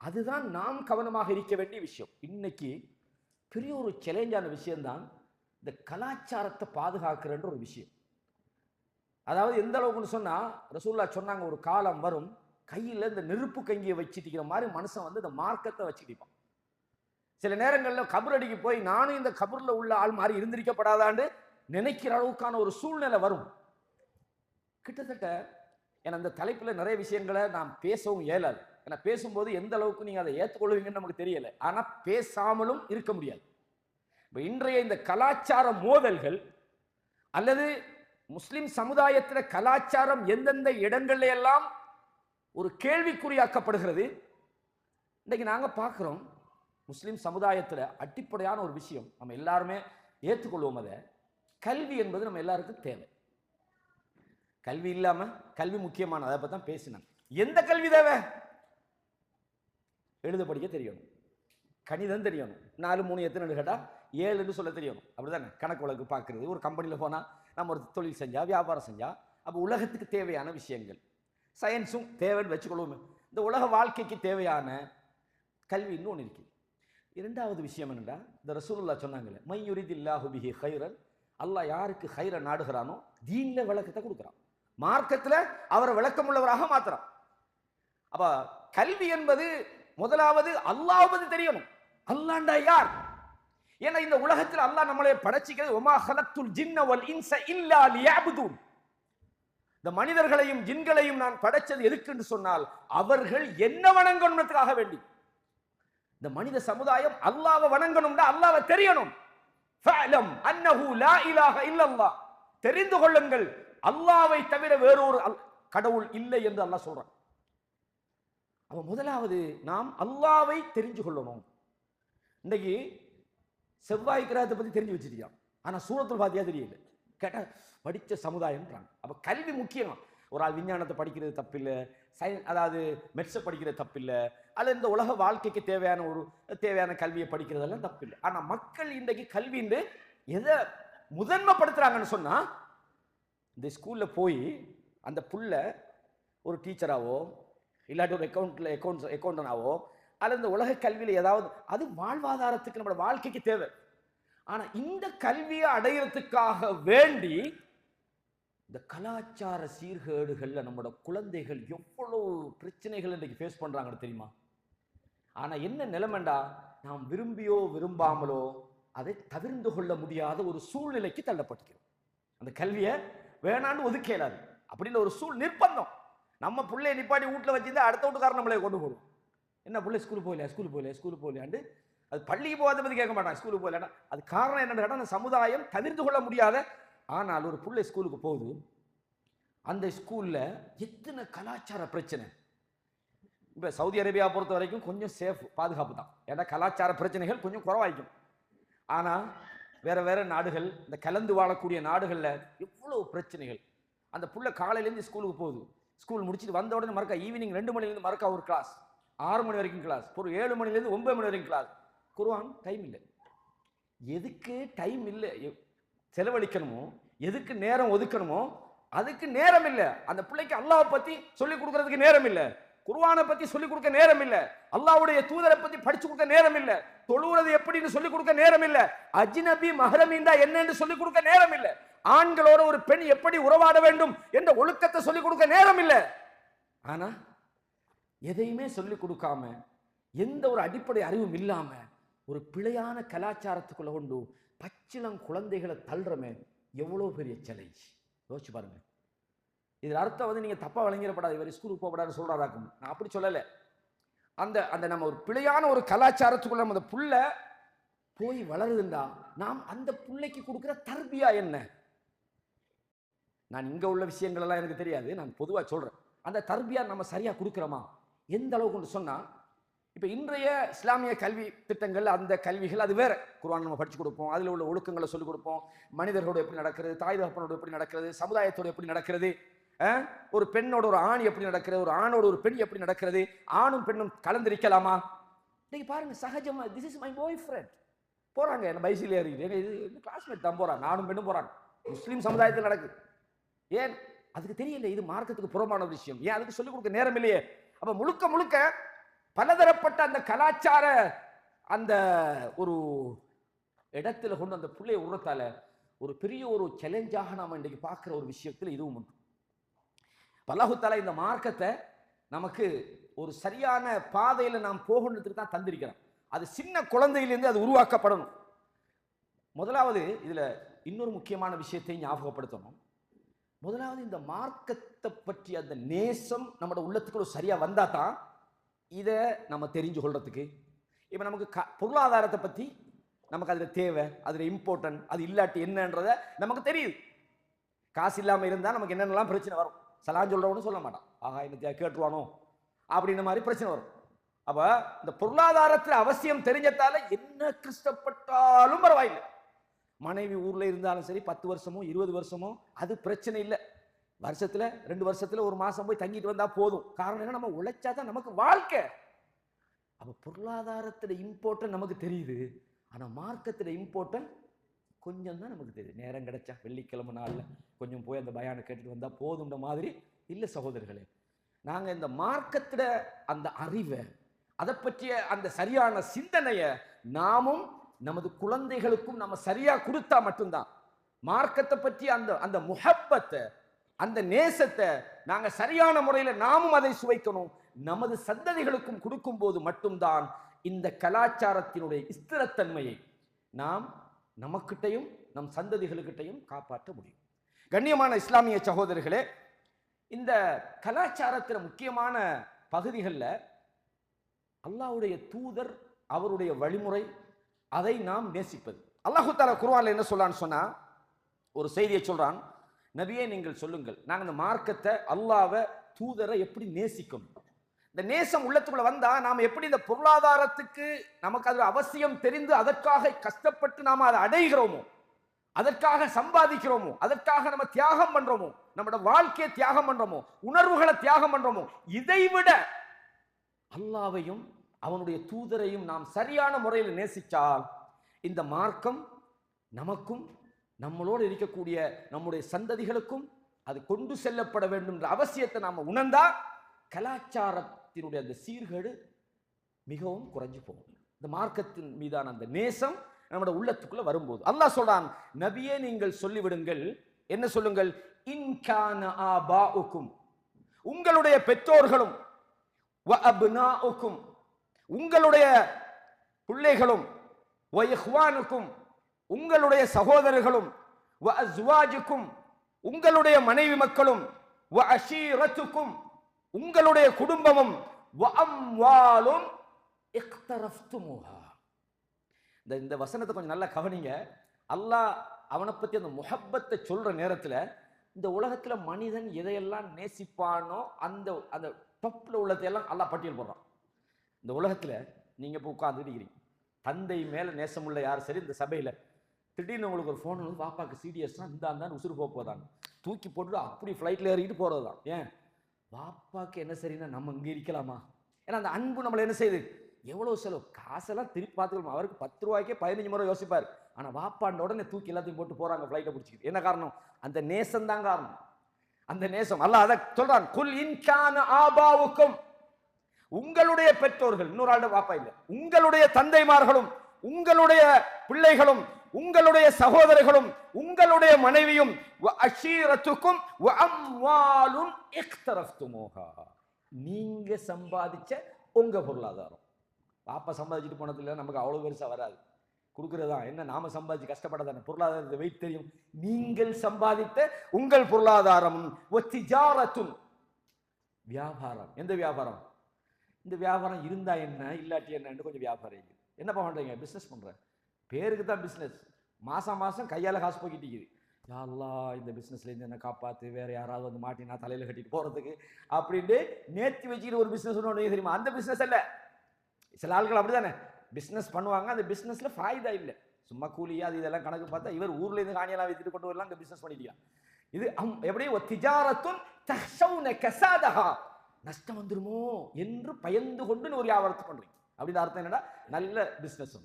அதுதான் நாம் கவனமாக இருக்க வேண்டிய விஷயம். இன்னைக்கு பெரிய ஒரு சேலஞ்சான விஷயம்தான் இந்த கலாச்சாரத்தை பாதுகாக்கிறன்ற ஒரு விஷயம். அதாவது எந்த அளவுக்குன்னு சொன்னா, ரசூலுல்லாஹ் சொன்னாங்க, ஒரு காலம் வரும் கையில இந்த நெருப்பு கங்கியை வச்சுட்டிக்கிற மாதிரி மனுஷன் வந்து இந்த மார்க்கத்தை வச்சுக்கிப்பான். சில நேரங்களில் கபரடிக்கு போய் நானும் இந்த கபர்ல உள்ள ஆள் மாதிரி இருந்திருக்கப்படாதான்னு நினைக்கிற அளவுக்கான ஒரு சூழ்நிலை வரும். கிட்டத்தட்ட ஏன்னா அந்த தலைப்பில் நிறைய விஷயங்களை நாம் பேசவும் இயலாது. ஏன்னா பேசும்போது எந்த அளவுக்கு நீங்க அதை ஏற்றுக்கொள்வீங்கன்னு நமக்கு தெரியல. ஆனா பேசாமலும் இருக்க முடியாது. இப்போ இன்றைய இந்த கலாச்சார மோதல்கள் அல்லது முஸ்லிம் சமுதாயத்தில் கலாச்சாரம் எந்தெந்த இடங்கள்ல எல்லாம் ஒரு கேள்விக்குறியாக்கப்படுகிறது. இன்றைக்கு நாங்க பார்க்கிறோம், முஸ்லிம் சமுதாயத்தில் அடிப்படையான ஒரு விஷயம் நம்ம எல்லாருமே ஏற்றுக்கொள்வோம். அதை கல்வி என்பது நம்ம எல்லாருக்கும் தேவை. கல்வி இல்லாம, கல்வி முக்கியமான, அதை பத்தி தான் பேசினாங்க. எந்த கல்வி தேவை? எழுத படிக்க தெரியணும், கணிதம் தெரியணும், 4 3 எத்தனை கேட்டா 7 சொல்ல தெரியணும். அப்படிதானே? கணக்கு வழக்கு பார்க்கறது, ஒரு கம்பெனியில் போனா நம்ம ஒரு தொழில் செஞ்சா, வியாபாரம் செஞ்சா, அப்போ உலகத்துக்கு தேவையான விஷயங்கள், சயின்ஸும் தேவைன்னு வச்சுக்கொள்வோம். இந்த உலக வாழ்க்கைக்கு தேவையான கல்வி இன்னொன்று இருக்கு. இரண்டாவது விஷயம் என்னடா, இந்த ரசூலுல்லாஹ் சொன்னாங்கல்ல, மை யுரிதில்லாஹு பிஹி கைரன், அல்லாஹ் யாருக்கு கைர நாடுகிறானோ தீன்ல விளக்கத்தை கொடுக்குறான், மார்க்கத்துல அவரை விளக்கம் உள்ளவராக மாத்துறான். அப்ப கல்வி என்பது முதலாவது அல்லாஹ் பத்தி தெரியணும். அல்லாஹ்ண்டா யார்? ஏன்னா இந்த உலகத்தில் அல்லாஹ் நம்மளை படைச்சிக்கிறது, வமா ஹலக்துல் ஜின்ன வல் இன்ஸ இல்லா லியஅபுதூன், இந்த மனிதர்களையும் ஜின்களையும் நான் படைச்சது எதுக்குன்னு சொன்னால் அவர்கள் என்ன வணங்கணும்ன்றதுக்காக வேண்டி. இந்த மனித சமுதாயம் அல்லாஹ்வை வணங்கணும்னா அல்லாஹ்வை தெரியணும். ஃபஅலம் அன்னஹு லா இலாஹ இல்லல்லாஹ், தெரிந்து கொள்ளுங்கள் அல்லாஹ்வை தவிர வேறொரு கடவுள் இல்லை என்று அல்லாஹ் சொல்றான். அப்ப முதலாவது நாம் அல்லாஹ்வை தெரிஞ்சு கொள்ளணும். இன்னைக்கு செவ்வாய் கிரகத்தை பத்தி தெரிஞ்சு வச்சிருக்கான், ஆனா சூரத்துல் ஃபாத்திஹா தெரியல. கேட்டா படிச்ச சமுதாயம்ன்றாங்க. அப்ப கல்வி முக்கியம். ஒரு ஆள் விஞ்ஞானத்தை படிக்கிறது தப்பில்லை, அதாவது மெட்ஸை படிக்கிறது தப்பில்லை, அல்லது இந்த உலக வாழ்க்கைக்கு தேவையான கல்வியை படிக்கிறதெல்லாம் தப்பில்லை. ஆனா மக்கள் இன்றைக்கு கல்வின்னு எதை முதன்மைப்படுத்துறாங்கன்னு சொன்னா, இந்த ஸ்கூல்ல போய் அந்த புள்ள ஒரு டீச்சராவோ இல்லாட்டி ஒரு அக்கௌண்டனாவோ அல்லது இந்த உலக கல்வியில் ஏதாவது, அது வாழ்வாதாரத்துக்கு நம்மளோட வாழ்க்கைக்கு தேவை. ஆனா இந்த கல்வியை அடையிறதுக்காக வேண்டி இந்த கலாச்சார சீர்கேடுகள்ல நம்மளோட குழந்தைகள் எவ்வளவு பிரச்சனைகள் இன்றைக்கு ஃபேஸ் பண்றாங்கன்னு தெரியுமா? ஆனா என்ன நிலைமைண்டா, நாம் விரும்பியோ விரும்பாமலோ அதை தவிர்த்து கொள்ள முடியாத ஒரு சூழ்நிலைக்கு தள்ளப்பட்டிருக்கிறோம். அந்த கல்வியை வேணான்னு ஒதுக்கலாது அப்படின்னு ஒரு நிர்பந்தம். நம்ம பிள்ளைய நிப்பாட்டி வீட்டில் வச்சிருந்தா அடுத்த வீட்டுக்காரன் நம்மளே கொண்டு போடுவோம். என்ன பிள்ளை ஸ்கூலுக்கு போகலையாண்டு அது பள்ளிக்கு போகாத பற்றி கேட்க மாட்டான், ஸ்கூலுக்கு போகலன்னா. அது காரணம் என்னன்னு கேட்டால், அந்த சமுதாயம் தவிர்த்து கொள்ள முடியாத. ஆனால் ஒரு பிள்ளை ஸ்கூலுக்கு போகுது, அந்த ஸ்கூல்ல எத்தனை கலாச்சார பிரச்சனை. இப்போ சவுதி அரேபியா பொறுத்த வரைக்கும் கொஞ்சம் சேஃப், பாதுகாப்பு தான். ஏன்னா கலாச்சார பிரச்சனைகள் கொஞ்சம் குறைவாய்க்கும். ஆனால் வேற நாடுகள், இந்த கலந்து வாழக்கூடிய நாடுகளில் எவ்வளவு பிரச்சனைகள். அந்த புள்ள காலையிலேருந்து ஸ்கூலுக்கு போகுது, ஸ்கூல் முடிச்சுட்டு வந்த உடனே மறக்கா ஈவினிங் 2 மணிலேருந்து மறக்கா ஒரு கிளாஸ், 6 மணி வரைக்கும் கிளாஸ், ஒரு 7 மணிலேருந்து 9 மணி வரைக்கும் கிளாஸ். குர்ஆன் டைம் இல்லை. எதுக்கு டைம் இல்லை செலவழிக்கணுமோ, எதுக்கு நேரம் ஒதுக்கணுமோ அதுக்கு நேரம் இல்லை. அந்த பிள்ளைக்கு அல்லாஹ் பத்தி சொல்லிக் கொடுக்கறதுக்கு நேரம் இல்லை, குர்ஆனை பத்தி சொல்லிக் கொடுக்க நேரம் இல்லை, அல்லாஹ்வுடைய தூதரை பத்தி படிச்சு கொடுக்க நேரம் இல்லை, தொழுவது எப்படின்னு சொல்லிக் கொடுக்க நேரம் இல்லை, அஜ்னபி மஹ்ரமீண்டா என்னன்னு சொல்லிக் கொடுக்க நேரம் இல்லை, ஆண்களோட ஒரு பெண் எப்படி உறவாட வேண்டும் என்ற ஒழுக்கத்தை சொல்லிக் கொடுக்க நேரம் இல்லை. ஆனா எதையுமே சொல்லிக் கொடுக்காம, எந்த ஒரு அடிப்படை அறிவும் இல்லாம ஒரு பிழையான கலாச்சாரத்துக்குள்ள கொண்டு பச்சிளம் குழந்தைகளை தள்ளுறமே, எவ்வளவு பெரிய சேலஞ்ச் யோசிச்சு பாருங்க. இது அர்த்தம் வந்து நீங்க தப்பா வழங்கிடப்படாது, இவர் ஸ்கூலுக்கு போகப்படாதுன்னு சொல்றாராக்கும். நான் அப்படி சொல்லலை. அந்த அந்த நம்ம ஒரு பிழையான ஒரு கலாச்சாரத்துக்குள்ள நம்ம அந்த புள்ள போய் வளருதுண்டா, நாம் அந்த பிள்ளைக்கு கொடுக்குற தர்பியா என்ன? நான் இங்க உள்ள விஷயங்கள் எல்லாம் எனக்கு தெரியாது, நான் பொதுவா சொல்றேன். அந்த தர்பியா நம்ம சரியா கொடுக்குறோமா? எந்த அளவுக்கு சொன்னா, இப்ப இன்றைய இஸ்லாமிய கல்வி திட்டங்கள், அந்த கல்விகள் அது வேற. குர்ஆன் நம்ம படிச்சு கொடுப்போம், அதுல உள்ள ஒழுக்கங்களை சொல்லிக் கொடுப்போம், மனிதர்களோடு எப்படி நடக்கிறது, தாய் தகப்பனோடு எப்படி நடக்கிறது, சமுதாயத்தோடு எப்படி நடக்கிறது, ஒரு பெண்ணோட ஒரு ஆண் எப்படி நடக்கிறது, ஒரு ஆணோட ஒரு பெண் எப்படி நடக்கிறது, ஆணும் பெண்ணும் கலந்திருக்கலாமா? நீங்க பாருங்க, சகஜமா this is my boy friend போறாங்க, என்ன பைசில் ஏறிக்கிட்டு இது கிளாஸ்மேட் தான் போறாங்க, ஆணும் பெண்ணும் போறாங்க. முஸ்லீம் சமுதாயத்தில் நடக்குது. ஏன் அதுக்கு தெரியல, இது மார்க்கத்துக்கு புறமான விஷயம். ஏன் அதுக்கு சொல்லிக் கொடுக்க நேரம் இல்லையே? அப்ப முழுக்க முழுக்க பலதரப்பட்ட அந்த கலாச்சார அந்த ஒரு இடத்துல கொண்டு அந்த பிள்ளைய உரத்தால ஒரு பெரிய ஒரு சேலஞ்சாக நாம இன்றைக்கு பார்க்கிற ஒரு விஷயத்தில் இதுவும் உண்டு. அல்லாஹ் தஆலா இந்த மார்க்கத்தை நமக்கு ஒரு சரியான பாதையில நாம் போகணுன்றதுக்கு தான் தந்திருக்கிறோம். அது சின்ன குழந்தையிலிருந்து அது உருவாக்கப்படணும். முதலாவது இதுல இன்னொரு முக்கியமான விஷயத்தை ஞாபகப்படுத்தணும். முதலாவது இந்த மார்க்கத்தை பற்றி அந்த நேசம் நம்மளோட உள்ளத்துக்குள்ள சரியா வந்தா தான் இதை நம்ம தெரிஞ்சு கொள்றதுக்கு. இப்ப நமக்கு பொருளாதாரத்தை பத்தி நமக்கு அதுல தேவை, அதுல இம்பார்ட்டன்ட், அது இல்லாட்டி என்னன்றத நமக்கு தெரியுது. காசு இல்லாம இருந்தா நமக்கு என்னென்னலாம் பிரச்சனை வரும். சலான் சொல்றவனு சொல்ல மாட்டான், ஆகா என்ன கேட்டுருவானோ அப்படின்ற மாதிரி பிரச்சனை வரும். அப்ப இந்த பொருளாதாரத்துல அவசியம் தெரிஞ்சதால என்ன கஷ்டப்பட்டாலும் பரவாயில்லை. மனைவி ஊர்ல இருந்தாலும் சரி, 10 வருஷமோ 20 வருஷமோ அது பிரச்சனை இல்லை. வருஷத்துல 2 வருஷத்துல ஒரு மாசம் போய் தங்கிட்டு வந்தா போதும். காரணம் என்ன, நம்ம உழைச்சாதான் நமக்கு வாழ்க்கை. அப்ப பொருளாதாரத்துல இம்பார்ட்டன்ட் நமக்கு தெரியுது, ஆனா மார்க்கத்துல இம்பார்ட்டன்ட் கொஞ்சம் தான் நமக்கு தெரியுது. நேரம் கிடைச்சா வெள்ளிக்கிழமை நாள்ல கொஞ்சம் போய் அந்த பயானை கேட்டுட்டு வந்தா போதும்ன்ற மாதிரி இல்ல சகோதரர்களே. நாங்க இந்த மார்க்கத்துல அந்த அறிவை, அதை பற்றிய அந்த சரியான சிந்தனையை நாமும் நமது குழந்தைகளுக்கும் நம்ம சரியா கொடுத்தா மட்டும்தான் மார்க்கத்தை பற்றி அந்த அந்த முஹப்பத்தை, அந்த நேசத்தை நாங்க சரியான முறையில நாமும் அதை சுவைக்கணும். நமது சந்ததிகளுக்கும் கொடுக்கும் போது மட்டும்தான் இந்த கலாச்சாரத்தினுடைய ஸ்திரத்தன்மையை நாம் நமக்கிட்டையும் நம் சந்ததிகளுக்கிட்டையும் காப்பாற்ற முடியும். கண்ணியமான இஸ்லாமிய சகோதரர்களே, இந்த கலாச்சாரத்தில் முக்கியமான பகுதிகளில் அல்லாஹ்வுடைய தூதர், அவருடைய வழிமுறை, அதை நாம் நேசிப்பது. அல்லாஹ் தஆலா குர்ஆன்ல என்ன சொல்றான்னு சொன்னா, ஒரு செய்தியை சொல்றான், நபியே நீங்கள் சொல்லுங்கள், நாங்கள் இந்த மார்க்கத்தை, அல்லாஹ்வை, தூதரை எப்படி நேசிக்கணும். இந்த நேசம் உள்ளத்துக்குள்ள வந்தா நாம எப்படி இந்த பொருளாதாரத்துக்கு நமக்கு அது அவசியம் தெரிந்து அதற்காக கஷ்டப்பட்டு நாம அதை அடைகிறோமோ, அதற்காக சம்பாதிக்கிறோமோ, அதற்காக நம்ம தியாகம் பண்றோமோ, நம்மளோட வாழ்க்கையை தியாகம் பண்றோமோ, உணர்வுகளை தியாகம் பண்றோமோ, இதைவிட அல்லாஹ்வையும் அவனுடைய தூதரையும் நாம் சரியான முறையில் நேசித்தால் இந்த மார்க்கம் நமக்கும் நம்மளோடு இருக்கக்கூடிய நம்முடைய சந்ததிகளுக்கும் அது கொண்டு செல்லப்பட வேண்டும் என்ற அவசியத்தை நாம உணர்ந்தா கலாச்சாரத்தினுடைய அந்த சீர்கேடு மிகவும் குறைஞ்சு போகும். இந்த மார்க்கத்தின் மீதான அந்த நேசம் நம்முடைய உள்ளத்துக்குள்ள வரும்போது அல்லாஹ் சொல்றான், நபியே நீங்கள் சொல்லிவிடுங்கள், என்ன சொல்லுங்கள், இன்கான ஆபாஉக்கும், உங்களுடைய பெற்றோர்களும், வ அப்னாஉக்கும், உங்களுடைய பிள்ளைகளும், வ இஹ்வானுக்கும், உங்களுடைய சகோதரர்களும், வ அஸ்வாஜுக்கும், உங்களுடைய மனைவி மக்களும், வ அஷீரத்துக்கும், உங்களுடைய குடும்பமும், வ அம்வாலுன் இக்தரஃப்துமுஹா. இந்த வசனத்தை கொஞ்சம் நல்லா கவனிங்க. அல்லாஹ் அவனை பத்தி அந்த முஹப்பத்தை சொல்ற நேரத்துல இந்த உலகத்துல மனிதன் எதையெல்லாம் நேசிப்பானோ அந்த அந்த டொப்ல உள்ளதையெல்லாம் அல்லாஹ் பட்டியல் போடுறான். இந்த உலகத்துல நீங்க இப்போ உட்கார்ந்துட்டு இருக்கிறீங்க, தந்தை மேல நேசம் உள்ள யார் சரி இந்த சபையில திடீர்னு உங்களுக்கு ஒரு ஃபோன் வந்து, பாப்பாக்கு சீரியஸ் தான், இந்த உசுறு போதாங்க, தூக்கி போட்டுட்டு அப்படி ஃப்ளைட்ல ஏறிட்டு போறதுதான். ஏன் பாப்பாக்கு என்ன சரின்னா நம்ம இங்க இருக்கலாமா? ஏன்னா அந்த அன்பு நம்மளை என்ன செய்யுது, எவ்வளவு செலவு, காசெல்லாம் திருப்பி பார்த்துக்கணும். அவருக்கு 10 ரூபாய்க்கே 15 முறை யோசிப்பார். ஆனா வாப்பாண்ட உடனே தூக்கி எல்லாத்தையும் போட்டு போறாங்க ஃப்ளைட்டை பிடிச்சிக்கிட்டு. என்ன காரணம்? அந்த நேசம் தான் காரணம். அந்த நேசம். அல்லாஹ் அதை சொல்றான், குல் இன் கான ஆபாவுக்கும், உங்களுடைய பெற்றோர்கள், இன்னொரு ஆளுடைய வாப்பா இல்ல, உங்களுடைய தந்தைமார்களும், உங்களுடைய பிள்ளைகளும், உங்களுடைய சகோதரர்களும், உங்களுடைய மனைவியும், வ அஷீரத்துக்கும் வ அம்வாலுன் இக்தரஃப்துமுஹா, நீங்க சம்பாதிச்ச உங்க பொருளாதாரம். பாப்பா சம்பாதிச்சுட்டு போனதுல நமக்கு அவ்வளவு பெருசா வராது, கொடுக்கறதா என்ன, நாம சம்பாதிச்சு கஷ்டப்படாதான பொருளாதாரத்தை வெயிட் தெரியும். நீங்கள் சம்பாதித்த உங்கள் பொருளாதாரமும், வத்திஜாரத்துன், வியாபாரம். எந்த வியாபாரம்? இந்த வியாபாரம் இருந்தா என்ன இல்லாட்டி என்ன கொஞ்சம் வியாபாரம். என்ன பண்றீங்க? பிசினஸ் பண்றேன், பேருக்கு தான் பிசினஸ், மாசம் மாசம் கையால காசு போய்கிட்டு இருக்குது. யா அல்லாஹ் இந்த பிசினஸ்ல இருந்து என்ன காப்பாத்து, வேற யாராவது வந்து மாட்டினா தலையில கட்டிட்டு போறதுக்கு அப்படின்ட்டு நேர்த்தி வச்சுக்கிட்டு ஒரு பிசினஸ் ஒன்று தெரியுமா? அந்த பிசினஸ் அல்ல. சில ஆட்கள் அப்படிதானே பிசினஸ் பண்ணுவாங்க, அந்த பிசினஸ்ல ஃபாய்தா இல்லை, சும்மா கூலியா அது இதெல்லாம் கணக்கு பார்த்தா இவர் ஊர்ல இருந்து காணியெல்லாம் வித்துட்டு கொண்டு வரலாம், இந்த பிசினஸ் பண்ணிட்டியா. இது எப்படி திஜாரத்துன் தஹ்ஷௌன கஸாதஹா, நஷ்டம் வந்துருமோ என்று பயந்து கொண்டு ஒரு வியாபாரத்தை பண்றீங்க. அப்படின்னு அர்த்தம் என்னடா, நல்ல பிசினஸ்.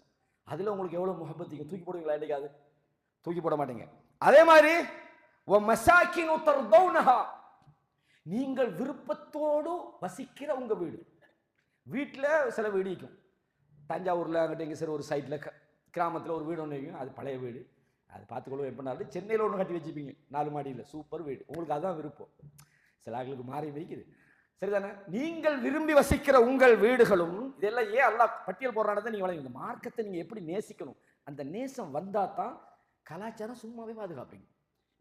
அதுல உங்களுக்கு எவ்வளவு முஹப்பத், தூக்கி போடுவீங்களா? என்னைக்காவது தூக்கி போட மாட்டீங்க. அதே மாதிரி வமசாகினு தர்தௌனஹா, நீங்கள் விருப்பத்தோடு வசிக்கிற உங்க வீடு. வீட்டில் சில வீடு இருக்கும், தஞ்சாவூர்ல அங்கிட்ட இங்கே சரி ஒரு சைட்ல கிராமத்தில் ஒரு வீடு ஒன்று இருக்கும், அது பழைய வீடு, அது பார்த்துக்கொள்ளும். எப்படினாலும் சென்னையில் ஒன்று கட்டி வச்சுப்பீங்க 4 மாடியில், சூப்பர் வீடு, உங்களுக்கு அதுதான் விருப்பம். சில ஆட்களுக்கு மாறி வைக்குது, சரிதானே? நீங்கள் விரும்பி வசிக்கிற உங்கள் வீடுகளும் இதெல்லாம் ஏன் அல்லாஹ் பட்டியல் போடுறானதை நீங்க வழங்க. மார்க்கத்தை நீங்க எப்படி நேசிக்கணும், அந்த நேசம் வந்தா தான் கலாச்சாரம் சும்மாவே பாதுகாப்பீங்க.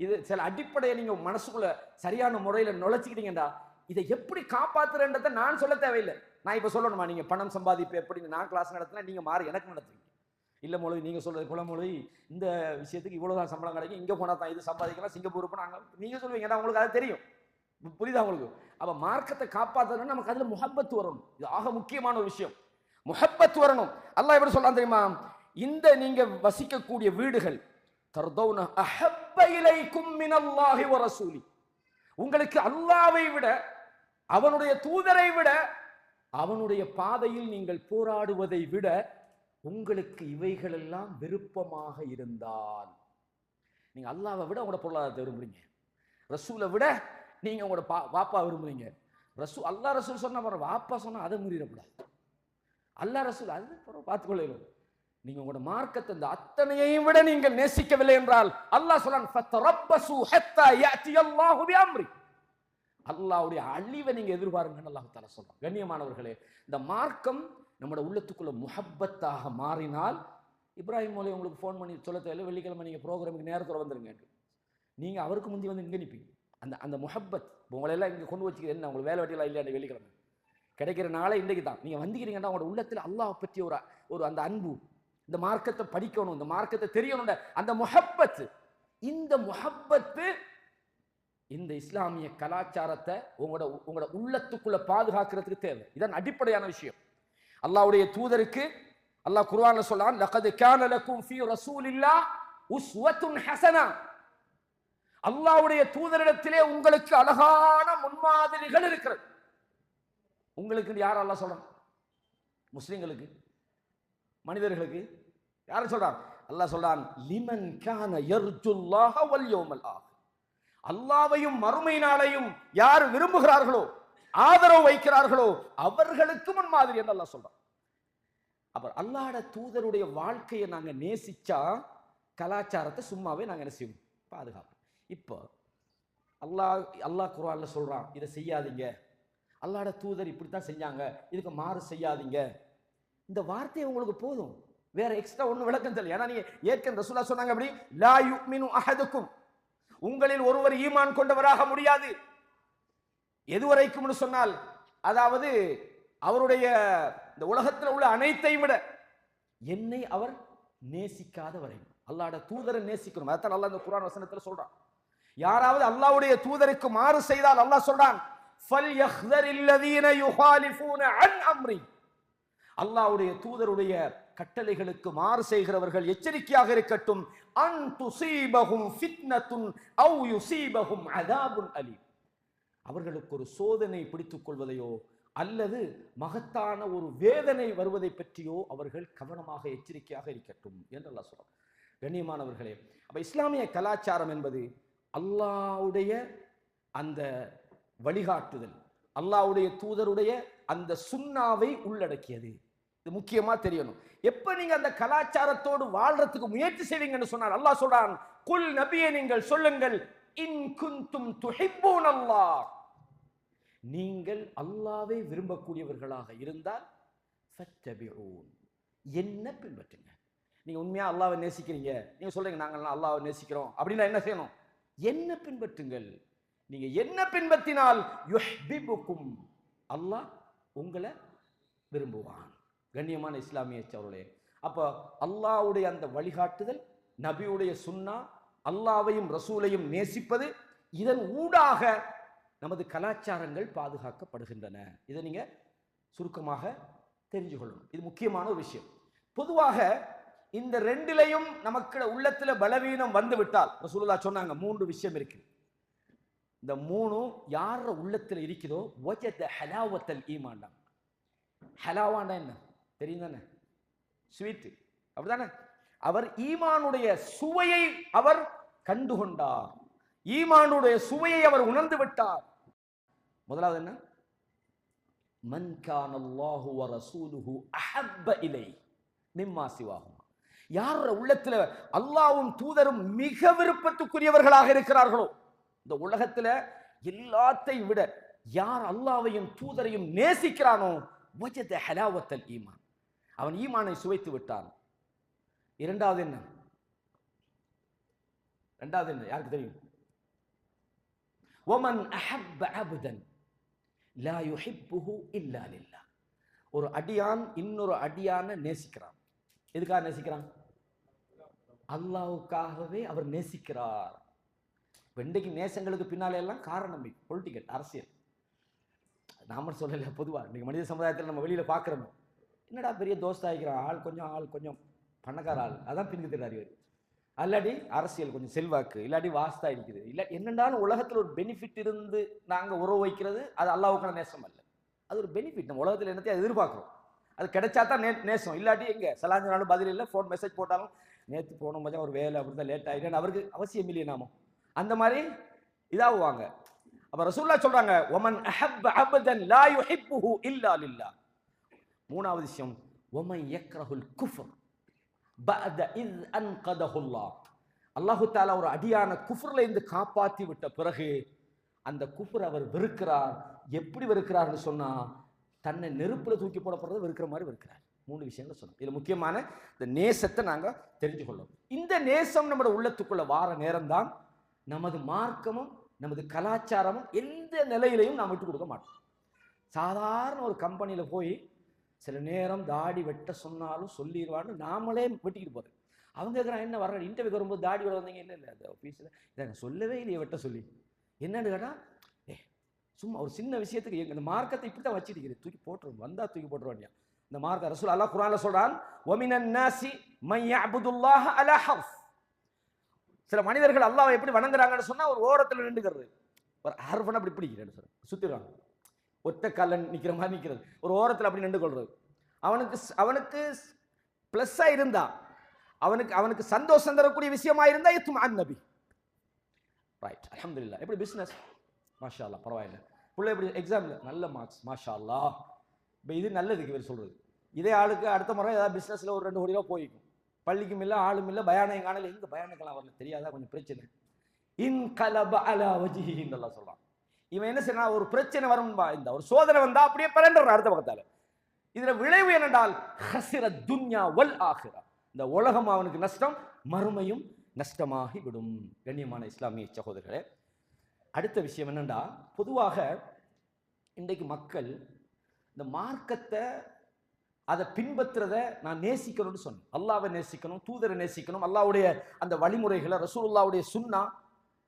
இது சில அடிப்படையை நீங்க மனசுக்குள்ள சரியான முறையில நுழைச்சிக்கிட்டீங்கடா, இதை எப்படி காப்பாத்துறன்றதை நான் சொல்ல தேவையில்லை. நான் இப்ப சொல்லணுமா, நீங்க பணம் சம்பாதிப்பு எப்படி நான் கிளாஸ் நடத்தினா நீங்க மாறி எனக்கு நடத்துவீங்க. இல்ல மொழி நீங்க சொல்றது குளமொழி, இந்த விஷயத்துக்கு இவ்வளவுதான் சம்பளம் கிடைக்கும், இங்க போனா தான் இது சம்பாதிக்கலாம், சிங்கப்பூர் போனா நீங்க சொல்லுவீங்க, உங்களுக்கு அது தெரியும். புரியுதா உங்களுக்கு? அப்ப மார்க்கத்தை காப்பாற்றணும், நமக்கு அதுல முஹப்பத் வரணும். இது ஆக முக்கியமான ஒரு விஷயம், முஹப்பத் வரணும். அல்லாஹ் எப்படி சொல்றான் தெரியுமா? இந்த நீங்க வசிக்கக்கூடிய வீடுகள் தர்தௌன அஹப்ப இலைக்கும் மினல்லாஹி வ ரசூலி, உங்களுக்கு அல்லாஹ்வை விட அவனுடைய தூதரை விட அவனுடைய பாதையில் நீங்கள் போராடுவதை விட உங்களுக்கு இவைகள் எல்லாம் விருப்பமாக இருந்தால், நீங்க அல்லாஹ்வை விட உங்களோட பொருளாதாரத்தை விரும்புறீங்க, ரசூலை விட நீங்க உங்களோட வாப்பா விரும்புறீங்க. அல்லாஹ் ரசூல் சொன்ன வாப்பா சொன்னா அதை மீறிடக்கூடாது. அல்லாஹ் ரசூல் அது பார்த்துக்கொள்ள. நீங்க உங்களோட மார்க்கத்தை இந்த அத்தனையையும் விட நீங்கள் நேசிக்கவில்லை என்றால் அல்லாஹ் சொல்றான் ஃபதரப்பசு ஹத்தா யாதி அல்லாஹு பிஅம்ரி, அல்லாஹ்வுடைய அழிவை நீங்க எதிர்பாருங்கன்னு அல்லாஹ் தஆலா சொல்றான். கண்ணியமானவர்களே, இந்த மார்க்கம் நம்மளோட உள்ளத்துக்குள்ள முஹப்பத்தாக மாறினால், இப்ராஹிம் மௌலவி உங்களுக்கு ஃபோன் பண்ணி சொல்ல தேவையில்லை, வெள்ளிக்கிழமை நீங்க ப்ரோக்ராமுக்கு நேரத்தோட வந்துருங்க, நீங்க அவருக்கு முந்தி வந்து இங்க நிப்பீங்க. அந்த அந்த முஹப்பத் உங்களெல்லாம் இங்கே கொண்டு வச்சுக்கிறது என்ன, உங்களுக்கு வேலை வெட்டியெல்லாம் இல்லையா? வெள்ளிக்கிழமை கிடைக்கிற நாளே இன்றைக்கு தான். நீங்கள் வந்துக்கிறீங்கன்னா உங்களோட உள்ளத்தில் அல்லாஹ் பற்றி ஒரு அந்த அன்பு, இந்த மார்க்கத்தை படிக்கணும், இந்த மார்க்கத்தை தெரியணும், அந்த முஹப்பத், இந்த முஹப்பத்து இந்த இஸ்லாமிய கலாச்சாரத்தை உங்களோட உள்ளத்துக்குள்ள பாதுகாக்கிறதுக்கு தேவை. இதான் அடிப்படையான விஷயம். அல்லாஹ்வுடைய தூதருக்கு அல்லாஹ் குர்ஆன்ல சொல்றான், லகத் கான லகும் ஃபீ ரசூலில்லாஹ் உஸ்வத்துன் ஹஸனா, அல்லாஹ்வுடைய தூதரிடத்திலே உங்களுக்கு அழகான முன்மாதிரிகள் இருக்கிறது. உங்களுக்கு யார் அல்லாஹ் சொல்றான்? முஸ்லிம்களுக்கு, மனிதர்களுக்கு யார் சொல்றான்? அல்லாஹ் சொல்றான், லிமன் கான யர்ஜுல்லாஹ வல் யௌமல் ஆகிர், அல்லாஹ்வையும் மறுமை நாளையும் யார் விரும்புகிறார்களோ, ஆதரவு வைக்கிறார்களோ அவர்களுக்கு முன்மாதிரி என்று அல்லாஹ் சொல்றான். அப்ப அல்லாஹ்வுடைய தூதருடைய வாழ்க்கையை நாங்க நேசிச்சா கலாச்சாரத்தை சும்மாவே நாங்க என்ன செய்வோம்? பாதுகாப்போம். இப்போ அல்லாஹ் குர்ஆன்ல சொல்றான், இதை செய்யாதீங்க, அல்லாஹ்வுடைய தூதர் இப்படித்தான் செஞ்சாங்க, இதுக்கு மாறு செய்யாதீங்க. இந்த வார்த்தை உங்களுக்கு போதும், வேற எக்ஸ்ட்ரா ஒண்ணு விளக்கம் தெரியல. ஏன்னா நீங்க ஏற்கனவே ரசூலுல்லாஹ் சொன்னாங்க, அப்படி லா யுமினு அஹதுக்கும், உங்களில் ஒருவர் ஈமான் கொண்டவராக முடியாது எதுவரைக்கும் சொன்னால், அதாவது அவருடைய இந்த உலகத்தில் உள்ள அனைத்தையும் விட என்னை அவர் நேசிக்காத வரை. அல்லாஹ்வுடைய தூதரை நேசிக்கணும். அதான் அல்லாஹ் இந்த குர்ஆன் வசனத்துல சொல்றான். யாராவது அல்லாஹ்வுடைய தூதருக்கு மாறு செய்தால் அல்லாஹ் சொல்றான், ஃபல்யஹ்தரில்லதீன யுகாலிஃபூன அன் அம்ரி, அல்லாஹ்வுடைய தூதருடைய கட்டளைகளுக்கு மாறு செய்கிறவர்கள் எச்சரிக்கையாக இருக்கட்டும். அன் துஸீபஹும் ஃபித்னத்துன் அவ் யுஸீபஹும் அஸாபுன் அலீம், அவர்களுக்கு ஒரு சோதனை பிடித்துக் கொள்வதையோ அல்லது மகத்தான ஒரு வேதனை வருவதை பற்றியோ அவர்கள் கவனமாக எச்சரிக்கையாக இருக்கட்டும் என்று அல்லாஹ் சொல்றான். கண்ணியமானவர்களே, அப்ப இஸ்லாமிய கலாச்சாரம் என்பது அல்லாஹ்வுடைய அந்த வழிகாட்டுதல், அல்லாஹ்வுடைய தூதருடைய அந்த சுன்னாவை உள்ளடக்கியது. இது முக்கியமா தெரியணும். எப்ப நீங்க அந்த கலாச்சாரத்தோடு வாழ்றதுக்கு முயற்சி செய்வீங்கன்னு சொன்னார் அல்லாஹ் சொல்றான், குல் நபியே நீங்கள் சொல்லுங்கள், இன் குன்தும் துஹிப்பூனல்லாஹ், நீங்கள் அல்லாஹ்வை விரும்பக்கூடியவர்களாக இருந்தால் ஃபத்தபிஊன், என்ன பின்பற்றுங்க. நீங்க உண்மையா அல்லாஹ்வை நேசிக்கிறீங்க, நீங்க சொல்றீங்க நாங்கள் அல்லாஹ்வை நேசிக்கிறோம் அப்படின்னா என்ன செய்யணும்? என்ன பின்பற்றுங்கள். நீங்க என்ன பின்பற்றினால் யுஹ்பிபுக்கும், அல்லாஹ் உங்களை விரும்புவான். கண்ணியமான இஸ்லாமிய சகோதரர்களே, அப்ப அல்லாஹ்வுடைய அந்த வழிகாட்டுதல், நபியுடைய சுன்னா, அல்லாஹ்வையும் ரசூலையும் நேசிப்பது, இதன் ஊடாக நமது கலாச்சாரங்கள் பாதுகாக்கப்படுகின்றன. இதை நீங்க சுருக்கமாக தெரிஞ்சு கொள்ளணும். இது முக்கியமான ஒரு விஷயம். பொதுவாக இந்த ரெண்டிலையும் நமக்கு உள்ளத்துல பலவீனம் வந்து விட்டால், ரசூலுல்லாஹ் சொன்னாங்க 3 விஷயம் இருக்கு. இந்த மூணும் யார உள்ளத்துல இருக்குதோ வஜத ஹலாவத்தல் ஈமான். ஹலாவாண்டா என்ன தெரியும் தானே? ஸ்வீட், அப்படிதானே? அவர் ஈமானுடைய சுவையை அவர் கண்டுகொண்டார், ஈமானுடைய சுவையை அவர் உணர்ந்து விட்டார். முதலாவது என்ன? மன் கான அல்லாஹு வ ரசூலுஹு அஹப்ப இலை மிம்மா சிவாஹுமா. யார உள்ளத்துல அல்லாஹ்வும் தூதரும் மிக விருப்பத்துக்குரியவர்களாக இருக்கிறார்களோ, இந்த உலகத்துல எல்லாத்தையும் விட யார் அல்லாஹ்வையும் தூதரையும் நேசிக்கிறானோ வஜத ஹலாவத்தல் ஈமான், அவன் ஈமானை சுவைத்து விட்டான். இரண்டாவது என்ன? இரண்டாவது என்ன யாருக்கு தெரியும்? ومن احب عبدا لا يحبه الا لله. ஒரு அடியான் இன்னொரு அடியானை நேசிக்கிறான். எதுக்காக நேசிக்கிறான்? அல்லாஹ்வுக்காகவே அவர் நேசிக்கிறார். இன்றைக்கு நேசங்களுக்கு பின்னாலே எல்லாம் காரணம் பொலிட்டிக்கல், அரசியல். நாம சொல்லல, பொதுவா இன்னைக்கு மனித சமுதாயத்தில் நம்ம வெளியில பாக்குறோம், என்னடா பெரிய தோஸ்தா ஆகிக்கிறான், ஆள் கொஞ்சம் பணக்கார ஆள், அதான் பின்னுக்கு தெரியாது. அல்லாடி அரசியல் கொஞ்சம் செல்வாக்கு, இல்லாட்டி வாஸ்தா இருக்குது, இல்ல என்னென்னாலும் உலகத்துல ஒரு பெனிஃபிட் இருந்து நாங்க உறவு வைக்கிறது அது அல்லாஹ்வுக்கான நேசம் அல்ல. அது ஒரு பெனிஃபிட். நம்ம உலகத்துல என்னத்தையும் எதிர்பார்க்கிறோம், அது கிடைச்சா தான் நேசம். இல்லாட்டி எங்க சலாஞ்சனாலும் பதில் இல்லை, ஃபோன் மெசேஜ் போட்டாலும் நேற்று போன மச்சான் ஒரு வேலை அப்படிதான் லேட் ஆகிட்டேன்னு அவருக்கு அவசியம் இல்லையே, நாமோ அந்த மாதிரி இதாகுவாங்க. அப்ப ரசூலுல்லாஹ் சொல்றாங்க ஒமன் அஹப்ப அபதன் லா யுஹிப்புஹு இல்லா லில்லாஹ். மூணாவது விஷயம் ஒமன் யக்ரஹுல் குஃப்ர் பஅத இஸ் அன்கதஹுல்லாஹ். அல்லாஹ் தஆலா ஒரு அடியான குஃப்ர்ல இருந்து காப்பாற்றி விட்ட பிறகு அந்த குஃப்ர் அவர் வெறுக்கிறார். எப்படி வெறுக்கிறார்னு சொன்னா, தன்னை நெருப்புல தூக்கி போடப்படுறது வெறுக்கிற மாதிரி வெறுக்கிறார். மூணு விஷயங்கள் சொன்னோம். இதுல முக்கியமான இந்த நேசத்தை நாங்க தெரிஞ்சு கொள்ளணும். இந்த நேசம் நம்மளோட உள்ளத்துக்குள்ள வார நேரம் தான் நமது மார்க்கமும் நமது கலாச்சாரமும் எந்த நிலையிலையும் நாம் விட்டு கொடுக்க மாட்டோம். சாதாரண ஒரு கம்பெனியில போய் சில நேரம் தாடி வெட்ட சொன்னாலும் சொல்லிடுவான்னு நாமளே வெட்டிக்கிட்டு போறது. அவங்க கேட்குறான், என்ன வர இன்டர்வியூ வரும்போது தாடி வர வந்தீங்க? இல்லை அந்த ஆஃபீஸில் இதை சொல்லவே இல்லையே வெட்ட சொல்லி. என்னன்னு கேட்டா, சும்மா ஒரு சின்ன விஷயத்துக்கு இந்த மார்க்கத்தை இப்படி தான் வச்சிருக்கிறது, தூக்கி போட்டுரும், வந்தா தூக்கி போட்டுருவாங்க. இந்த மார்க்க ரசூல் அல்லாஹ் குர்ஆன்ல சொல்றான், வமினன் நாசி மன் யஅபுதுல்லாஹ அலா ஹர்ஃப். சில மனிதர்கள் அல்லாஹ்வை எப்படி வணங்குறாங்கன்னு சொன்னா ஒரு ஓரத்துல நின்றுக்கிறது, ஒரு ஹர்ஃப்னா அப்படி பிடிக்கிறேன்னு சொல்ற சுத்திடுறாங்க, ஒற்றை கால நிக்கிற மாதிரி நிக்கிறது, ஒரு ஓரத்துல அப்படி நின்று கொள்றது. அவனுக்கு பிளஸ்ஸா இருந்தா, அவனுக்கு சந்தோஷம் தரக்கூடிய விஷயமா இருந்தா இத்மான் நபி. ரைட், அல்ஹம்துலில்லாஹ். எப்படி பிசினஸ், மாஷா அல்லாஹ், பரவாயில்லை. பிள்ளை எப்படி எக்ஸாம்ல நல்ல மார்க்ஸ், மாஷா அல்லாஹ். இப்போ இது நல்லதுக்கு இவர் சொல்றது. இதே ஆளுக்கு அடுத்த முறை ஏதாவது பிசினஸ்ல ஒரு 2 கோடி ரூபா போய்க்கும், பள்ளிக்கும் இல்லை, ஆளும் இல்லை, பயானையும் காணல. எங்க பயானுக்கெல்லாம் வரல தெரியாதா, கொஞ்சம் பிரச்சனை. இன் கலப அலா வஜ்ஹிஹி அல்லாஹ் சொல்றான். இவன் என்ன செய்யறான், ஒரு பிரச்சனை வரும்பா, இந்த ஒரு சோதனை வந்தா அப்படியே பரண்டறான் அடுத்த பக்கத்தால. இதுல விளைவு என்னென்றால் ஹஸிர துன்யா வல் ஆகிரா, இந்த உலகம் அவனுக்கு நஷ்டம், மறுமையும் நஷ்டமாகி விடும். கண்ணியமான இஸ்லாமிய சகோதரர்களே, அடுத்த விஷயம் என்னன்னா, பொதுவாக இன்றைக்கு மக்கள் இந்த மார்க்கத்தை அதை பின்பற்றுறத நான் நேசிக்கணும்னு சொன்னேன். அல்லாஹ்வை நேசிக்கணும், தூதரை நேசிக்கணும், அல்லாஹ்வுடைய அந்த வழிமுறைகளை, ரசூலுல்லாஹ்வுடைய சுன்னா.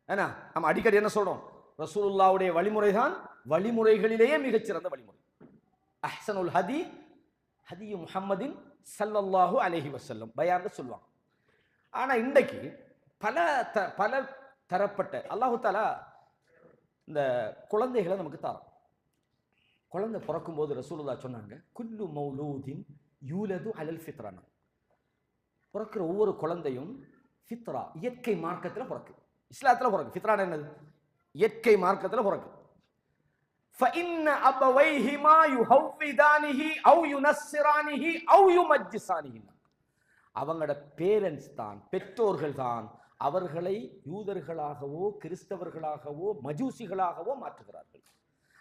ஏன்னா நம்ம அடிக்கடி என்ன சொல்றோம், ரசூலுல்லாஹ்வுடைய வழிமுறை தான் வழிமுறைகளிலேயே மிகச்சிறந்த வழிமுறை. அஹ்சனுல் ஹதி ஹதி முஹம்மதின் ஸல்லல்லாஹு அலைஹி வஸல்லம் பயான்னு சொல்லுவாங்க. ஆனா இன்றைக்கு பல தரப்பட்ட அல்லாஹ் தஆலா இந்த குழந்தைகளை நமக்கு தரான். குழந்தை பிறக்கும் போது ரசூலுல்லாஹ் சொன்னாங்க, குல்லு மௌலூதின் யூலது அலல் ஃபித்ரானா. பிறக்கிற ஒவ்வொரு குழந்தையும் ஃபித்ரா, இயற்கை மார்க்கத்தில் பிறக்கு, இஸ்லாத்தில் பிறக்கு. ஃபித்ரானா என்னது? இயற்கை மார்க்கத்தில் பிறக்கு. فإن أبويهما يهودانه أو ينصرانه أو يمجسانه. அவங்களோட பேரண்ட்ஸ் தான், பெற்றோர்கள் தான் அவர்களை யூதர்களாகவோ கிறிஸ்தவர்களாகவோ மஜூசிகளாகவோ மாற்றுகிறார்கள்.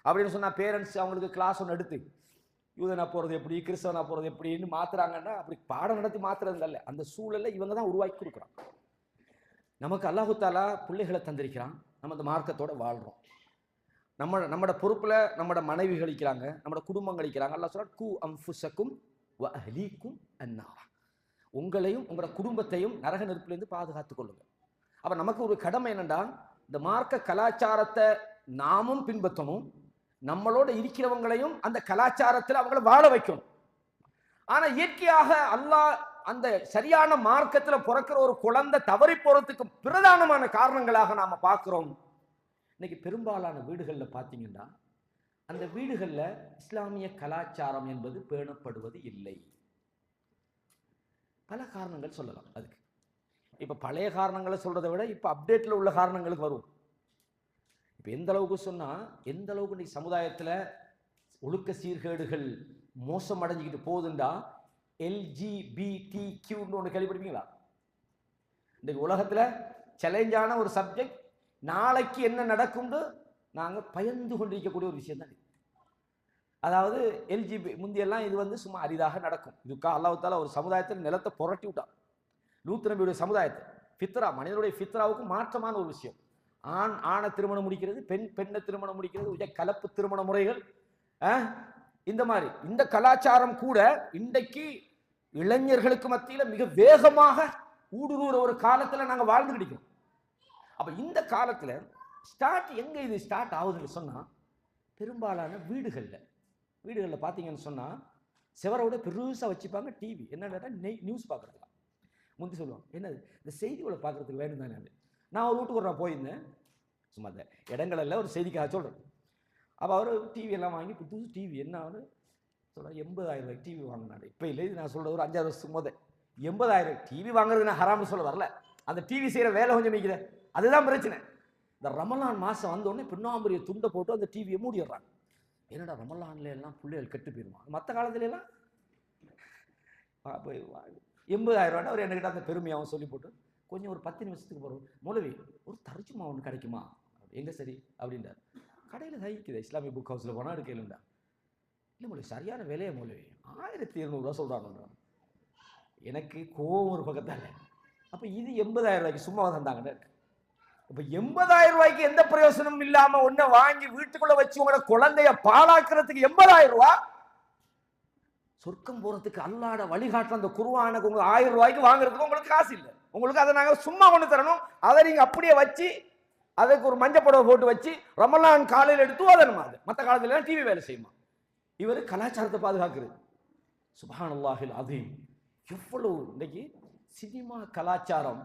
அப்படின்னு சொன்னா பேரண்ட்ஸ் அவங்களுக்கு கிளாஸ் ஒன்று எடுத்து யூதனா போறது எப்படி, கிறிஸ்தவனா போறது எப்படின்னு மாத்துறாங்கன்னா, அப்படி பாடம் நடத்தி மாத்துறது இல்லை, அந்த சூழலை இவங்க தான் உருவாக்கி கொடுக்குறான். நமக்கு அல்லாஹ் தஆலா பிள்ளைகளை தந்திருக்கிறான், நம்ம அந்த மார்க்கத்தோட வாழ்றோம். நம்மட பொறுப்புல நம்மட மனைவி கழிக்கிறாங்க, நம்மட குடும்பம் கழிக்கிறாங்க. அல்லாஹ் சொல்றான், கு அன்ஃபுஸக்கும் வ அஹ்லீக்கும் அன்னார். உங்களையும் உங்களோட குடும்பத்தையும் நரக நெருப்பிலிருந்து பாதுகாத்துக் கொள்ளுங்க. அப்ப நமக்கு ஒரு கடமை என்னன்னா, இந்த மார்க்க கலாச்சாரத்தை நாமும் பின்பற்றணும், நம்மளோட இருக்கிறவங்களையும் அந்த கலாச்சாரத்தில் அவங்களை வாழ வைக்கணும். ஆனா இயற்கையாக அல்லாஹ் அந்த சரியான மார்க்கத்தில் பிறக்கிற ஒரு குழந்தை தவறி போறதுக்கு பிரதானமான காரணங்களாக நாம பார்க்கிறோம், இன்னைக்கு பெரும்பாலான வீடுகளில் பார்த்தீங்கன்னா அந்த வீடுகளில் இஸ்லாமிய கலாச்சாரம் என்பது பேணப்படுவது இல்லை. பல காரணங்கள் சொல்லலாம் அதுக்கு. இப்போ பழைய காரணங்களை சொல்றதை விட இப்போ அப்டேட்டில் உள்ள காரணங்களுக்கு வரும். இப்போ எந்த அளவுக்கு சொன்னால், எந்த அளவுக்கு இன்னைக்கு சமுதாயத்தில் ஒழுக்க சீர்கேடுகள் மோசம் அடைஞ்சிக்கிட்டு போகுதுண்டா, LGBTQன்னு ஒன்று கேள்விப்படுவீங்களா? இன்றைக்கு உலகத்தில் சேலஞ்சான ஒரு சப்ஜெக்ட். நாளைக்கு என்ன நடக்கும்னு நாங்கள் பயந்து கொண்டிருக்கக்கூடிய ஒரு விஷயம் தான். அதாவது முந்தியெல்லாம் இது வந்து சும்மா அரிதாக நடக்கும். இதுக்கா அல்லாஹ் தஆலா ஒரு சமுதாயத்தில் நிலத்தை புரட்டி விட்டான். லூத் நபியுடைய சமுதாயத்தை, ஃபித்ரா, மனிதனுடைய ஃபித்ராவுக்கு மாற்றமான ஒரு விஷயம். ஆணை திருமணம் முடிக்கிறது, பெண்ணை திருமணம் முடிக்கிறது, கலப்பு திருமண முறைகள், இந்த மாதிரி இந்த கலாச்சாரம் கூட இன்றைக்கு இளைஞர்களுக்கு மத்தியில் மிக வேகமாக ஊடுருவுற ஒரு காலத்தில் நாங்கள் வாழ்ந்துகிட்டு இருக்கோம். அப்போ இந்த காலத்தில் எங்கே இது ஸ்டார்ட் ஆகுதுன்னு சொன்னால், பெரும்பாலான வீடுகளில் பார்த்தீங்கன்னு சொன்னால் செவரோட பெருசாக வச்சுப்பாங்க டிவி. என்னன்னா நியூஸ் பார்க்குறதுலாம். முந்தி சொல்லுவாங்க, என்னது இந்த செய்திகளை பார்க்குறதுக்கு வேணும் தானே. நான் ஒரு வீட்டுக்கு நான் போயிருந்தேன், சும்மா அந்த இடங்களெல்லாம் ஒரு செய்திக்காக சொல்கிறேன். அப்போ அவர் டிவி எல்லாம் வாங்கி புதுசு டிவி என்ன அவர் சொல்கிறார், 80,000 ரூபாய்க்கு டிவி வாங்கினாரு. இப்போ இல்லை, இது நான் சொல்கிறது ஒரு 5-6 வருஷத்துக்கு முதல். 80,000 டிவி வாங்குறது நான் ஹராம்னு சொல்ல வரல. அந்த டிவி செய்கிற வேலை கொஞ்சம் மிக்குது, அதுதான் பிரச்சனை. இந்த ரமலான் மாதம் வந்தோடனே பின்னாம்பரிய துண்டை போட்டு அந்த டிவியை மூடிடுறாங்க. என்னடா ரமலான்ல எல்லாம் பிள்ளைகள் கெட்டு போயிருமா? மற்ற காலத்துல எல்லாம் 80,000 ரூபாய் அவர் என்கிட்ட அந்த பெருமையாகவும் சொல்லி போட்டு கொஞ்சம் ஒரு 10 நிமிஷத்துக்கு போகிறோம், மௌலவி ஒரு தர்ஜுமா ஒன்று கிடைக்குமா? எங்கே சரி அப்படின்றார். கடையில் தைக்குது, இஸ்லாமிய புக் ஹவுஸில் போனால் எடுக்கலுண்டா. இல்லை மௌலவி சரியான விலையை மௌலவி 1200 ரூபா சொல்கிறாங்க. எனக்கு கோவம் ஒரு பக்கத்தால். அப்போ இது 80,000 ரூபாய்க்கு சும்மா தந்தாங்கன்னு இருக்கு. இப்போ 80,000 ரூபாய்க்கு எந்த பிரயோசனமும் இல்லாமல் ஒன்றை வாங்கி வீட்டுக்குள்ளே வச்சு உங்களோட குழந்தைய பாழாக்கிறதுக்கு 80,000 ரூபா. சொர்க்கம் போகிறதுக்கு அல்லாட வழிகாட்டுற அந்த குர்ஆனுக்கு உங்களுக்கு 1000 ரூபாய்க்கு வாங்குறதுக்கு உங்களுக்கு காசு இல்லை. உங்களுக்கு அதை நாங்கள் சும்மா கொண்டு தரணும். அதை நீங்கள் அப்படியே வச்சு அதுக்கு ஒரு மஞ்சள் புடவை போட்டு வச்சு ரமலான் காலையில் எடுத்து ஓதணுமா? அது மற்ற காலத்துல டிவி வேலை செய்யுமா? இவர் கலாச்சாரத்தை பாதுகாக்கிறது. சுப்ஹானல்லாஹில் அதீம். எவ்வளவு இன்னைக்கு சினிமா கலாச்சாரம்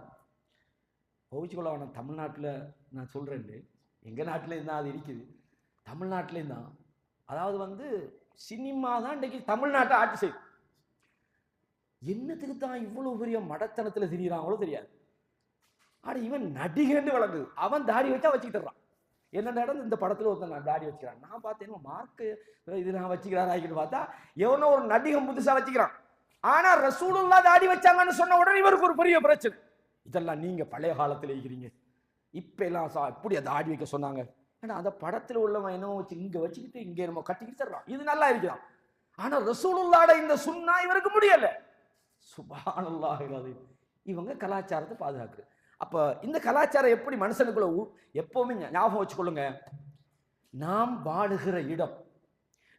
பௌச்சிக்கொள்ள. தமிழ்நாட்டில் நான் சொல்கிறேன், எங்கள் நாட்டிலேயும் தான் அது இருக்குது, தமிழ்நாட்டிலேயும் தான். அதாவது வந்து சினிமா தான் இன்றைக்கி தமிழ்நாட்டை ஆட்சி செய்யும். என்னத்துக்கு தான் இவ்வளோ பெரிய மடத்தனத்தில் திரிகிறாங்களோ தெரியாது. ஆனால் இவன் நடிகன்னு வளர்க்குது. அவன் தாடி வச்சா வச்சுக்கிட்டு தர்றான். என்ன நடந்து இந்த படத்தில் ஒருத்தன் நான் தாடி வச்சுக்கிறான். நான் பார்த்தேன் மார்க்கு இது நான் வச்சுக்கிறாரான்னு பார்த்தா எவனோ ஒரு நடிகன் புதுசாக வச்சுக்கிறான். ஆனால் ரசூலுல்லாஹ் தாடி வச்சாங்கன்னு சொன்ன உடனே இவருக்கு ஒரு பெரிய பிரச்சனை. இதெல்லாம் நீங்கள் பழைய காலத்தில் இருக்கிறீங்க, இப்போ எல்லாம் இப்படி அதை ஆடி வைக்க சொன்னாங்க. ஏன்னா அந்த படத்தில் உள்ளவன் என்ன வச்சு இங்கே வச்சுக்கிட்டு இங்கே நம்ம கட்டிக்கிட்டு தர்றான், இது நல்லா இருக்கிறான். ஆனால் ரசூலுல்லாஹ்ட இந்த சுன்னா இவருக்கு முடியல. சுப்ஹானல்லாஹ். இவங்க கலாச்சாரத்தை பாதுகாக்குது. அப்போ இந்த கலாச்சாரம் எப்படி மனுஷனுக்குள்ள எப்பவுமே ஞாபகம் வச்சுக்கொள்ளுங்க, நாம் வாழுகிற இடம்,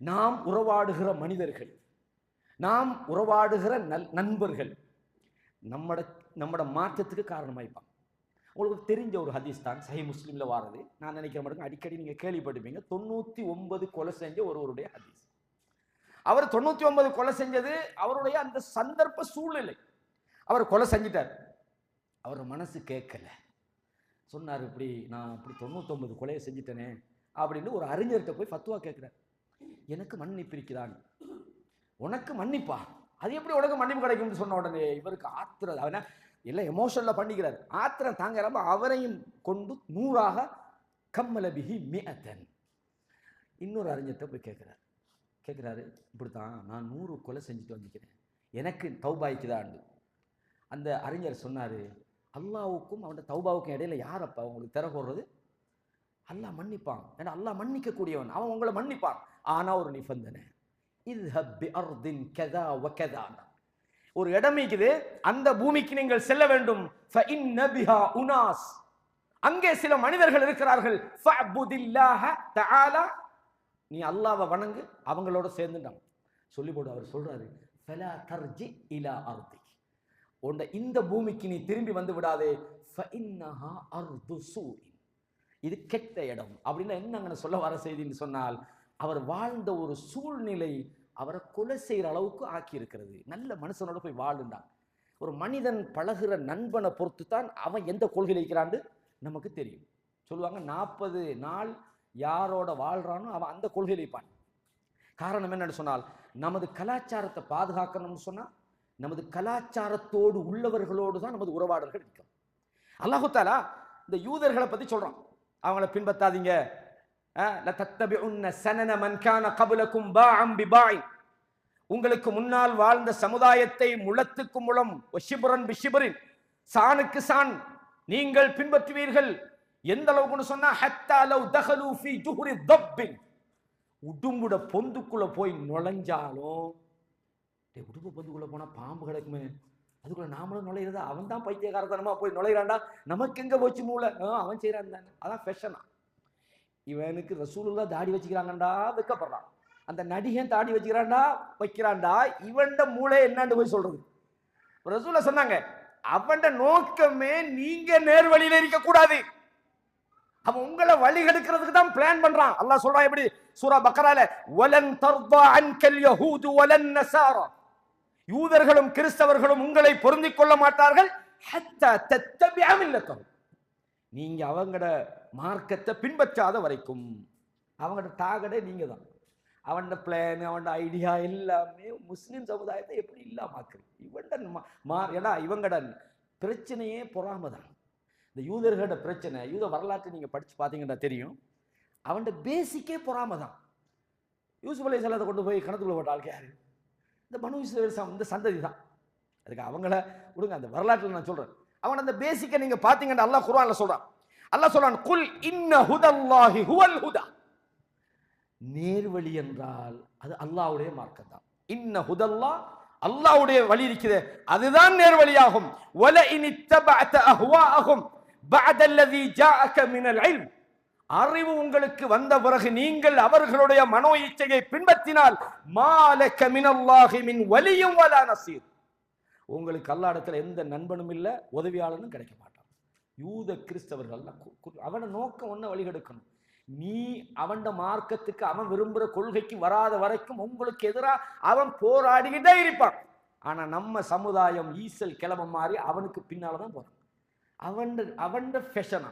நாம் உறவாடுகிற மனிதர்கள், நாம் உறவாடுகிற நண்பர்கள் நம்மட மாற்றத்துக்கு காரணமாயிப்பாங்க. உங்களுக்கு தெரிஞ்ச ஒரு ஹதீஸ் தான், சஹீஹ் முஸ்லிம்ல வாரது. நான் நினைக்கிற மட்டும் அடிக்கடி நீங்க கேள்விப்பட்டிருப்பீங்க. 99 கொலை செஞ்ச ஒருவருடைய ஹதீஸ். அவர் 99 கொலை செஞ்சது அவருடைய அந்த சந்தர்ப்ப சூழ்நிலை. அவர் கொலை செஞ்சிட்டார், அவர் மனசு கேட்கல. சொன்னார், இப்படி நான் இப்படி 99 கொலையை செஞ்சிட்டேனே அப்படின்னு ஒரு அறிஞர்கிட்ட போய் ஃபத்வா கேட்கிறார். எனக்கு மன்னிப்பு இருக்கிறான், உனக்கு மன்னிப்பா? அது எப்படி உனக்கு மன்னிப்பு கிடைக்கும்னு சொன்ன உடனே இவருக்கு ஆத்திரம், அவனை எல்லாம் எமோஷன்ல பண்ணிக்கிறார். ஆத்திரம் தாங்காம அவரையும் கொண்டு 100ஆக கம்மலபிஹி மிஅத்தன் இன்னொரு அறிஞர்கிட்ட போய் கேட்கிறாரு, இப்படித்தான் நான் 100 கொலை செஞ்சுட்டு வந்துக்கிறேன், எனக்கு தௌபாய்க்குதான். அந்த அறிஞர் சொன்னாரு, அல்லாவுக்கும் அவன் தௌபாவுக்கும் இடையில யார் அப்பா உங்களுக்கு திற போடுறது? அல்லாஹ் மன்னிப்பான். ஏன்னா அல்லாஹ் மன்னிக்க கூடியவன், அவன் உங்களை மன்னிப்பான். ஆனா ஒரு நிபந்தனை, ஒரு இடம் இருக்குது, அந்த பூமிக்கு நீங்கள் செல்ல வேண்டும். அங்கே சில மனிதர்கள் இருக்கிறார்கள். நீ அல்லாஹ்வை வணங்கு, அவங்களோட சேர்ந்துட்டான் சொல்லி போட்டு அவர் சொல்றாரு, இந்த பூமிக்கு நீ திரும்பி வந்து விடாதே, இது கெட்ட இடம். அப்படின்னா என்ன சொல்ல வர செய்தின்னு சொன்னால், அவர் வாழ்ந்த ஒரு சூழ்நிலை அவரை கொலை செய்யற அளவுக்கு ஆக்கி இருக்கிறது. நல்ல மனுஷனோட போய் வாழ்ந்தான். ஒரு மனிதன் பழகுற நண்பனை பொறுத்து தான் அவன் எந்த கொள்கையில் இருக்கிறான்னு நமக்கு தெரியும். சொல்லுவாங்க 40 நாள் யாரோட வாழ்றானோ அவன் அந்த கொள்கையில் இருப்பான். காரணம் என்னன்னு சொன்னால், நமது கலாச்சாரத்தை பாதுகாக்கணும்னு சொன்னா நமது கலாச்சாரத்தோடு உள்ளவர்களோடு தான் நமது உறவாடல்கள் இருக்கும். அல்லாஹு தஆலா இந்த யூதர்களை பத்தி சொல்றான், அவங்கள பின்பற்றாதீங்க. உங்களுக்கு முன்னால் வாழ்ந்த சமுதாயத்தை முழத்துக்கு முழம் சானுக்கு சான் நீங்கள் பின்பற்றுவீர்கள். எந்த அளவுக்கு சொன்னா உடும்புட பொந்துக்குள்ள போய் நுழைஞ்சாலும், உடும்பு பொந்துக்குள்ள போனா பாம்பு கிடைக்குமே, அதுக்குள்ள நாமளும் நுழையிறதா? அவன் தான் பைத்தியகாரத்தனமா போய் நுழையிறான்டா, நமக்கு எங்க போச்சு மூளை? அவன் செய்யறான் தானே, அதான் ஃபேஷனா. இவனுக்கு ரசூலுல்லாஹ் தாடி வச்சுக்கிறாங்கடா வைக்கப்படுறான், அந்த நடிகன் தாடி வச்சுக்கிறான்டா வைக்கிறான்டா, இவன்ட மூளை என்னன்னு போய் சொல்றது? ரசூலுல்லாஹ் சொன்னாங்க, அவன்ட நோக்கமே நீங்க நேர் வழியில இருக்க கூடாது, அவன் உங்களை வழி கெடுக்கிறதுக்கு தான் பிளான் பண்றான். அல்லாஹ் சொல்றான் எப்படி? சூரா பக்கரால, வலன் தர்தா அன்கல் யஹூது வலன் நஸாரா, யூதர்களும் கிறிஸ்தவர்களும் உங்களை பொருந்திக் கொள்ள மாட்டார்கள் ஹத்தா தத்தபிஅ மில்லத்தஹும், நீங்க அவங்களோட மார்க்கத்தை பின்பற்றாத வரைக்கும். அவங்களோட டார்கெட்டே நீங்க தான். அவன் பிளான், அவன் ஐடியா எல்லாமே முஸ்லிம் சமுதாயத்தை எப்படி இல்லாமாக்குறது. இவங்கட பிரச்சனையே பொறாமை தான். இந்த யூதர்களோட பிரச்சனை, யூத வரலாற்றை நீங்க படிச்சு பார்த்தீங்கன்னா தெரியும், அவன் பேசிக்கே பொறாமை தான். யூசுப் அலைஹிஸ்ஸலாத்தை கொண்டு போய் கணத்துக்குள்ள போட்ட ஆள் யாரு? இந்த பனு இஸ்ரவேல் இந்த சந்ததி தான். அதுக்கு அவங்கள விடுங்க, அந்த வரலாற்றில் நான் சொல்றேன். அவன் அந்த பேசிக்கை நீங்க பாத்தீங்கன்னா அல்லாஹ் குர்ஆன்ல சொல்றான். அல்லாஹ் சொல்றான், குல் இன்ன ஹுதல்லாஹி ஹுவல் ஹுதா, நேர்வழி என்றால் அது அல்லாஹ்வுடைய மார்க்கம் தான். இன்ன ஹுதல்லாஹ், அல்லாஹ்வுடைய வழி இருக்குது, அதுதான் நேர்வழியாகும். வல இன் இத்தபஅத அஹ்வாஅஹும் பஅத அல்லதி ஜாஅக மினல் இல்ம், அறிவு உங்களுக்கு வந்த பிறகு நீங்கள் அவர்களுடைய மனோ இச்சையை பின்பற்றினால் மாலக மினல்லாஹி மின் வலியும் வலா நஸீர், உங்களுக்கு அல்லாஹ்விடத்தில் எந்த நண்பனும் இல்ல, உதவியாளனும் கிடைக்க மாட்டான். யூத கிறிஸ்தவர்கள் அவன நோக்கம் ஒண்ணு வழிகெடுக்கணும். நீ அவன் மார்க்கத்துக்கு, அவன் விரும்புற கொள்கைக்கு வராத வரைக்கும் உங்களுக்கு எதிராக அவன் போராடிக்கிட்டே இருப்பான். ஆனா நம்ம சமுதாயம் ஈசல் கிளம்ப மாறி அவனுக்கு பின்னால்தான் போறான். அவன் ஃபேஷனா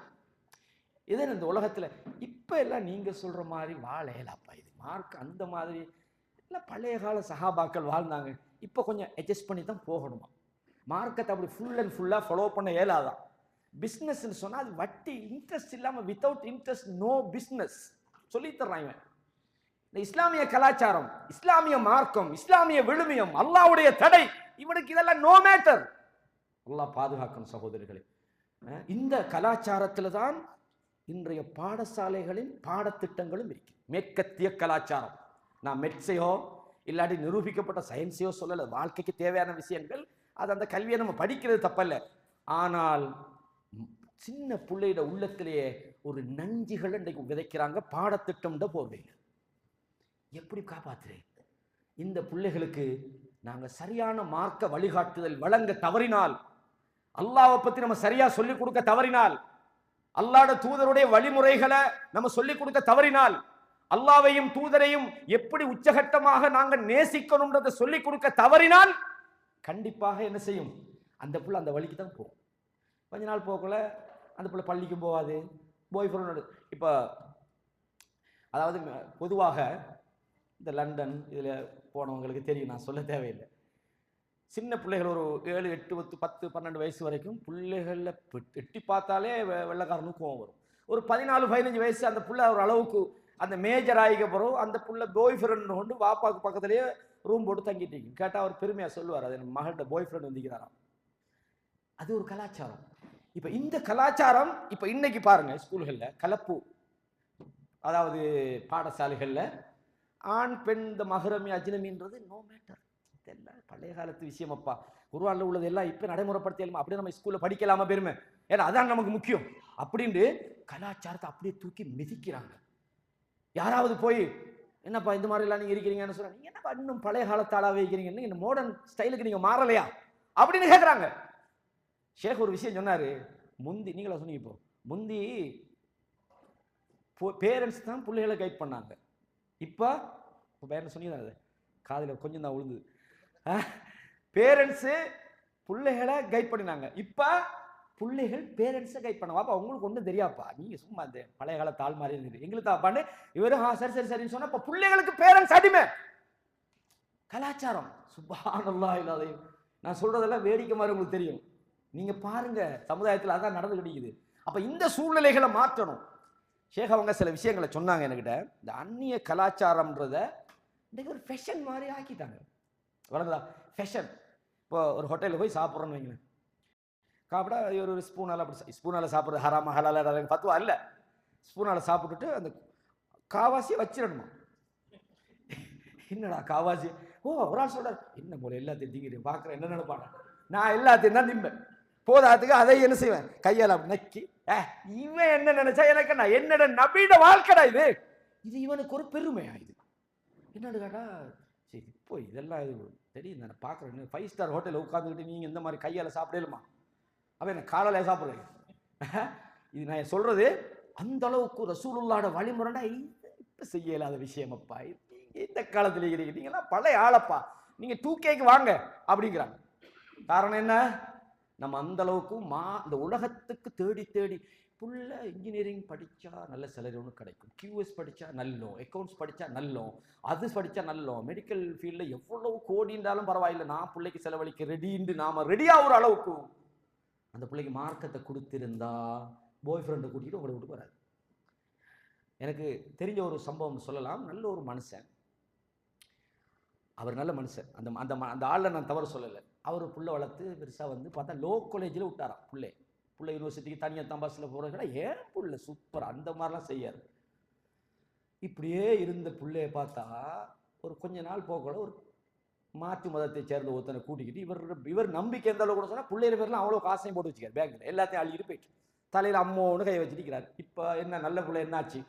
இது இந்த உலகத்துல இப்ப எல்லாம் நீங்க சொல்ற மாதிரி வாழையலாப்பா, இது மார்க் அந்த மாதிரி எல்லாம் பழைய கால சஹாபாக்கள் வாழ்ந்தாங்க. இப்ப கொஞ்சம் அட்ஜஸ்ட் பண்ணி தான் போகணுமா. மார்க்கத்தை அப்படி ஃபுல் அண்ட் ஃபுல்லா ஃபாலோ பண்ண இயலாதான். பிஸ்னஸ் சொன்னா அது வட்டி, இன்ட்ரெஸ்ட் இல்லாம வித்தவுட் இன்ட்ரெஸ்ட் நோ பிஸ்னஸ் சொல்லி தர்றாங்க. இந்த இஸ்லாமிய கலாச்சாரம், இஸ்லாமிய மார்க்கம், இஸ்லாமிய விழுமியம், அல்லாஹ்வுடைய தடை, இவனுக்கு இதெல்லாம் நோ மேட்டர். அல்லாஹ் பாதுகாக்கணும் சகோதரர்களே. இந்த கலாச்சாரத்துல தான் இன்றைய பாடசாலைகளின் பாடத்திட்டங்களும் இருக்கு. மேற்கத்திய கலாச்சாரம், நான் மெட்ஸையோ இல்லாட்டி நிரூபிக்கப்பட்ட சயின்ஸையோ சொல்லல, வாழ்க்கைக்கு தேவையான விஷயங்கள், அது அந்த கல்வியை நம்ம படிக்கிறது தப்பல்ல. ஆனால் சின்ன பிள்ளையோட உள்ளத்திலேயே ஒரு நஞ்சுகள் இன்றைக்கு விதைக்கிறாங்க பாடத்திட்டம் போர்வையில். எப்படி காப்பாத்துறேன் இந்த பிள்ளைகளுக்கு? நாங்க சரியான மார்க்க வழிகாட்டுதல் வழங்க தவறினால், அல்லாஹ்வை பத்தி நம்ம சரியா சொல்லிக் கொடுக்க தவறினால், அல்லாஹ்வுடைய தூதருடைய வழிமுறைகளை நம்ம சொல்லிக் கொடுக்க தவறினால், அல்லாஹ்வையும் தூதரையும் எப்படி உச்சகட்டமாக நாங்க நேசிக்கணும்ன்றதை சொல்லிக் கொடுக்க தவறினால், கண்டிப்பாக என்ன செய்யும்? அந்த புள்ள அந்த வழிக்கு தான் போகும். கொஞ்ச நாள் போகல அந்த பிள்ளை பள்ளிக்கும் போகாது, பாய் ஃப்ரெண்ட். இப்போ அதாவது பொதுவாக இந்த லண்டன் இதில் போனவங்களுக்கு தெரியும், நான் சொல்ல தேவையில்லை. சின்ன பிள்ளைகள் ஒரு 7, 8, 10, 12 வயசு வரைக்கும் பிள்ளைகளில் எட்டி பார்த்தாலே வெள்ளைக்காரனுக்கு கோவம் வரும். ஒரு 14, 15 வயசு அந்த பிள்ளை ஒரு அளவுக்கு அந்த மேஜர் ஆகிக்க போகிறோம், அந்த பிள்ளை பாய் ஃப்ரெண்ட் கொண்டு வாப்பாக்கு பக்கத்துலேயே ரூம் போட்டு தங்கிட்டீங்க. கேட்டால் அவர் பெருமையாக சொல்லுவார், அது என் மகள்கிட்ட பாய் ஃப்ரெண்ட் வந்துக்கிறாராம். அது ஒரு கலாச்சாரம். இப்போ இந்த கலாச்சாரம் இப்போ இன்னைக்கு பாருங்க ஸ்கூல்களில் கலப்பு, அதாவது பாடசாலைகளில் ஆண் பெண் இந்த மஹ்ரமி அஜ்னமின்றது நோ மேட்டர். இதெல்லாம் பழைய காலத்து விஷயம் அப்பா. குர்ஆன்ல உள்ளது எல்லாம் இப்போ நடைமுறைப்படுத்தலாமா? அப்படியே நம்ம ஸ்கூலில் படிக்கலாமா பெருமை? ஏன்னா அதான் நமக்கு முக்கியம் அப்படின்ட்டு கலாச்சாரத்தை அப்படியே தூக்கி மிதிக்கிறாங்க. யாராவது போய் என்னப்பா இந்த மாதிரி எல்லாம் நீங்க இருக்கிறீங்கன்னு சொன்னா, நீங்க என்னப்பா இன்னும் பழைய காலத்தாளாவே இருக்கிறீங்கன்னு, இந்த மாடர்ன் ஸ்டைலுக்கு நீங்க மாறலையா அப்படின்னு கேட்குறாங்க. ஷேக் ஒரு விஷயம் சொன்னாரு, முந்தி நீங்களா சொன்னீங்க, இப்போ முந்தி பேரண்ட்ஸ் தான் பிள்ளைகளை கைட் பண்ணாங்க. இப்போ பேரண்ட்ஸ் சொன்னீங்க அது காதில் கொஞ்சம் தான் விழுந்தது. பேரண்ட்ஸு பிள்ளைகளை கைட் பண்ணினாங்க. இப்போ பிள்ளைகள் பேரண்ட்ஸை கைட் பண்ண வாப்பா உங்களுக்கு ஒன்றும் தெரியாப்பா, நீங்க சும்மா அந்த பழைய கால தாள் மாதிரி இருக்குது எங்களுக்கு அப்பான்னு இவரும் சரி சரி சரின்னு சொன்னா இப்ப பிள்ளைகளுக்கு பேரண்ட்ஸ் அடிமை கலாச்சாரம். சுப்ஹானல்லாஹ் இல்லாதையும் நான் சொல்றதெல்லாம் வேடிக்கை மாதிரி உங்களுக்கு தெரியும், நீங்க பாருங்க சமுதாயத்தில் அதான் நடந்து கிடைக்குது. அப்ப இந்த சூழ்நிலைகளை மாற்றணும். ஷேக் அவங்க சில விஷயங்களை சொன்னாங்க என்கிட்ட. இந்த அந்நிய கலாச்சாரம்ன்றத இன்னைக்கு ஒரு ஃபேஷன் மாதிரி ஆக்கிட்டாங்க. வளர்ந்தா ஃபேஷன். இப்போ ஒரு ஹோட்டலில் போய் சாப்பிட்றோன்னு வைங்களேன், சாப்பிட ஒரு ஸ்பூனால் அப்படி ஸ்பூனால் சாப்பிட்றது ஹராமா ஹலால பத்துவா இல்லை, ஸ்பூனால் சாப்பிட்டுட்டு அந்த காவாசியை வச்சிடணுமா. என்னடா காவாசி? ஓ ஒரு ஆள் சொல்றாரு, என்ன போல எல்லாத்தையும் திங்கிறேன் பார்க்குறேன் என்ன நினைப்பாங்க, நான் எல்லாத்தையும் தான் திம்பேன் போதாதுக்கு அதை என்ன செய்வேன் கையால் அப்படி நக்கி, இவன் என்ன நினைச்சா எனக்கு நான் என்னோட நபீட வாழ்க்கைடா இது, இது இவனுக்கு ஒரு பெருமையா இது என்னன்னு கேட்டா. சரி இப்போ இதெல்லாம் இது தெரியும் நான் பார்க்குறேன், 5 ஸ்டார் ஹோட்டலில் உட்காந்துக்கிட்டு நீங்கள் இந்த மாதிரி கையால் சாப்பிடலுமா, அப்போ என்ன காலையில் சாப்பிட்றீங்க. இது நான் சொல்றது அந்த அளவுக்கு ரசூலுல்லாஹ்வோட வழிமுறைனா இப்போ செய்ய இயலாத விஷயம் அப்பா. இந்த காலத்தில் இருக்கிறீங்க நீங்களாம் பழைய ஆளப்பா, நீங்க 2Kக்கு வாங்க அப்படிங்கிறாங்க. காரணம் என்ன, நம்ம அந்த அளவுக்கு இந்த உலகத்துக்கு தேடி தேடி புள்ள இன்ஜினியரிங் படிச்சா நல்ல சேலரி ஒன்று கிடைக்கும், QS படிச்சா நல்லோம், அக்கௌண்ட்ஸ் படிச்சா நல்லோம், அது படிச்சா நல்லோம், மெடிக்கல் ஃபீல்டில் எவ்வளவு கோடி இருந்தாலும் பரவாயில்லை, நான் பிள்ளைக்கு செலவழிக்க ரெடின்னு நாம ரெடியாகிற அளவுக்கு அந்த பிள்ளைக்கு மார்க்கத்தை கொடுத்திருந்தா பாய் ஃப்ரெண்டை கூட்டிகிட்டு உங்களை விட்டு வராது. எனக்கு தெரிஞ்ச ஒரு சம்பவம் சொல்லலாம். நல்ல ஒரு மனுஷன், அவர் நல்ல மனுஷன், அந்த அந்த அந்த ஆளில் நான் தவறு சொல்லலை. அவர் புள்ள வளர்த்து பெருசாக வந்து பார்த்தா லோ காலேஜில் விட்டாராம். புள்ள யூனிவர்சிட்டிக்கு தனியாக தான் பஸ்ஸில் போகிறத ஏன் புள்ள சூப்பர் அந்த மாதிரிலாம் செய்யாரு. இப்படியே இருந்த பிள்ளைய பார்த்தா ஒரு கொஞ்ச நாள் போக ஒரு மாற்று மதத்தை சேர்ந்த ஒருத்தனை கூட்டிக்கிட்டு இவர் நம்பிக்கை எந்த அளவுக்கு கூட சொன்னால் பிள்ளைய பேர்லாம் அவ்வளோ காசையும் போட்டு வச்சுக்காரு பேங்கில், எல்லாத்தையும் அள்ளிட்டு போயிட்டு தலையில் அம்மோன்னு கையை வச்சுருக்கிறார். இப்போ என்ன நல்ல பிள்ளை என்னாச்சு,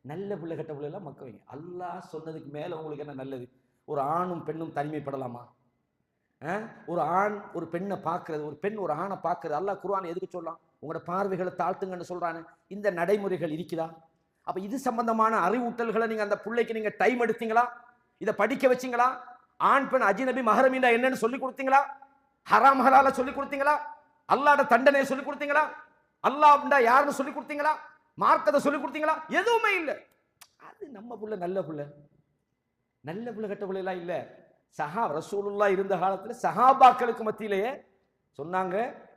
நல்ல பிள்ளை கெட்ட பிள்ளைலாம் மக்க வைங்க. அல்லாஹ் சொன்னதுக்கு மேலே உங்களுக்கு என்ன நல்லது? ஒரு ஆணும் பெண்ணும் தனிமைப்படலாமா? ஒரு ஆண் ஒரு பெண்ணை பார்க்கறது, ஒரு பெண் ஒரு ஆணை பார்க்கறது அல்லாஹ் குர்ஆன் எதுக்கு சொல்லலாம்? உங்களோட பார்வைகளை தாழ்த்துங்கன்னு சொல்றானே. இந்த நடைமுறைகள் இருக்குதா? அப்ப இது சம்பந்தமான அறிவூட்டல்களை நீங்க அந்த பிள்ளைக்கு நீங்க டைம் எடுத்தீங்களா? இதை படிக்க வச்சீங்களா? ஆண் பெண் அஜ்னபி மஹரமின்னா என்னன்னு சொல்லி கொடுத்தீங்களா? ஹராம் ஹலால சொல்லி கொடுத்தீங்களா? அல்லாஹ்வோட தண்டனையை சொல்லி கொடுத்தீங்களா? அல்லாஹ்னா யாருன்னு சொல்லி கொடுத்தீங்களா? மார்க்கத்தை சொல்லி கொடுத்தீங்களா? எதுவுமே இல்லை. அது நம்ம புள்ள நல்ல புள்ள, நல்ல புள்ள கெட்ட புள்ள எல்லாம் இல்லை. ரசூலுல்லாஹ் இருந்த காலத்துல சஹாபாக்களுக்கு மத்தியிலேயே சொன்னாங்க,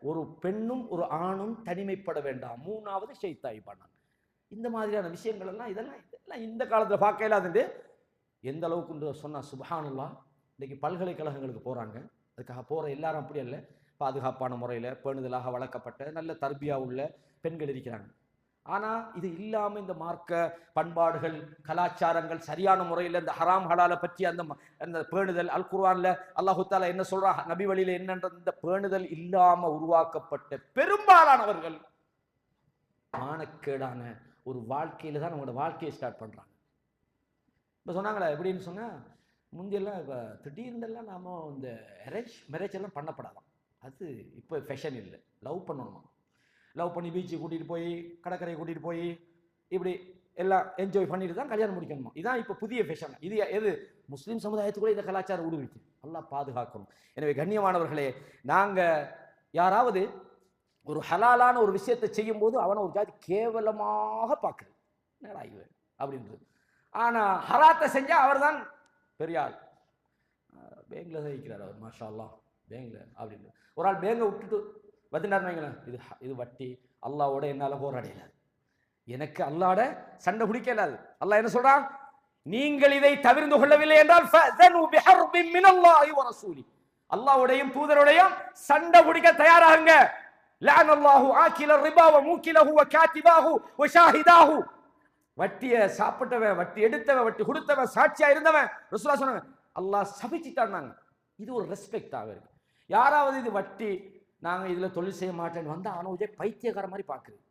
ஒரு பெண்ணும் ஒரு ஆணும் தனிமைப்பட வேண்டாம், மூணாவது ஷைத்தாய் பண்ணாங்க. இந்த மாதிரியான விஷயங்கள் எல்லாம் இதெல்லாம் இந்த காலத்துல பார்க்க இல்லாது. எந்த அளவுக்கு சொன்னா சுப்ஹானல்லாஹ். இன்னைக்கு பல்கலைக்கழகங்களுக்கு போறாங்க, அதுக்காக போற எல்லாரும் அப்படி இல்லை, பாதுகாப்பான முறையில் பேணுதலாக வளர்க்கப்பட்ட நல்ல தர்பியா உள்ள பெண்கள் இருக்கிறாங்க. ஆனால் இது இல்லாமல் இந்த மார்க்க பண்பாடுகள் கலாச்சாரங்கள் சரியான முறையில் இந்த ஹராம் ஹலாலை பற்றி அந்த பேணுதல் அல் குர்ஆன்ல அல்லாஹு தஆலா என்ன சொல்றா, நபி வழியில் என்னன்ற இந்த பேணுதல் இல்லாமல் உருவாக்கப்பட்ட பெரும்பாலானவர்கள் மானக்கேடான ஒரு வாழ்க்கையில தான் அவங்களோட வாழ்க்கையை ஸ்டார்ட் பண்றாங்க. இப்போ சொன்னாங்களே எப்படின்னு சொன்னா, முந்தியெல்லாம் இப்போ திடீர்னெல்லாம் நாம இந்த அரேஞ்ச் மேரேஜ் எல்லாம் பண்ணப்படாதான், அது இப்போ ஃபேஷன் இல்லை. லவ் பண்ணணுமா, லவ் பண்ணி பீச்சுக்கு கூட்டிகிட்டு போய் கடற்கரையை கூட்டிகிட்டு போய் இப்படி எல்லாம் என்ஜாய் பண்ணிட்டு தான் கல்யாணம் முடிக்கணுமா. இதான் இப்போ புதிய ஃபேஷன். இது எது முஸ்லீம் சமுதாயத்துக்குள்ள இந்த கலாச்சாரம் ஊடுருவிச்சு. அல்லாஹ் பாதுகாக்கணும். எனவே கண்ணியமானவர்களே, நாங்கள் யாராவது ஒரு ஹலாலான ஒரு விஷயத்தை செய்யும் போது அவனை ஒரு ஜாதி கேவலமாக பார்க்குறது, என்னடா இவன் அப்படின்றது. ஆனால் ஹராத்தை செஞ்சால் அவர் தான் பெரிய ஆள். பேங்கில் தான் இருக்கிறார் அவர், மாஷா அல்லாஹ் பேங்கில் அப்படின்னு. ஒரு ஆள் பேங்கை விட்டுட்டு வந்துட்டாருன்னு வைங்களேன், இது வட்டி, அல்லாவோட என்னால் போராடையிலாது, எனக்கு அல்லாட சண்டை பிடிக்கலாது. அல்லாஹ் என்ன சொல்றான், நீங்கள் இதை தவிர்த்து கொள்ளவில்லை என்றால் அல்லாஹ்வுடையும் தூதருடையும் சண்டை பிடிக்க தயாராகுங்க. லஅனல்லாஹு ஆகில ரிபா வ மூகிலஹு வ காதிபாஹு வ ஷாஹிதாஹு. வட்டியை சாப்பிட்டவன், வட்டி எடுத்தவன், வட்டி கொடுத்தவன், சாட்சியா இருந்தவன் ரசூலுல்லாஹ் சொன்னாங்க, அல்லாஹ் சபிச்சிட்டாங்க. இது ஒரு ரெஸ்பெக்ட் ஆக இருக்கு. யாராவது இது வட்டி நாங்கள் இதில் தொழில் செய்ய மாட்டேன்னு வந்தால் அவனை பைத்தியக்கார மாதிரி பார்க்குறது.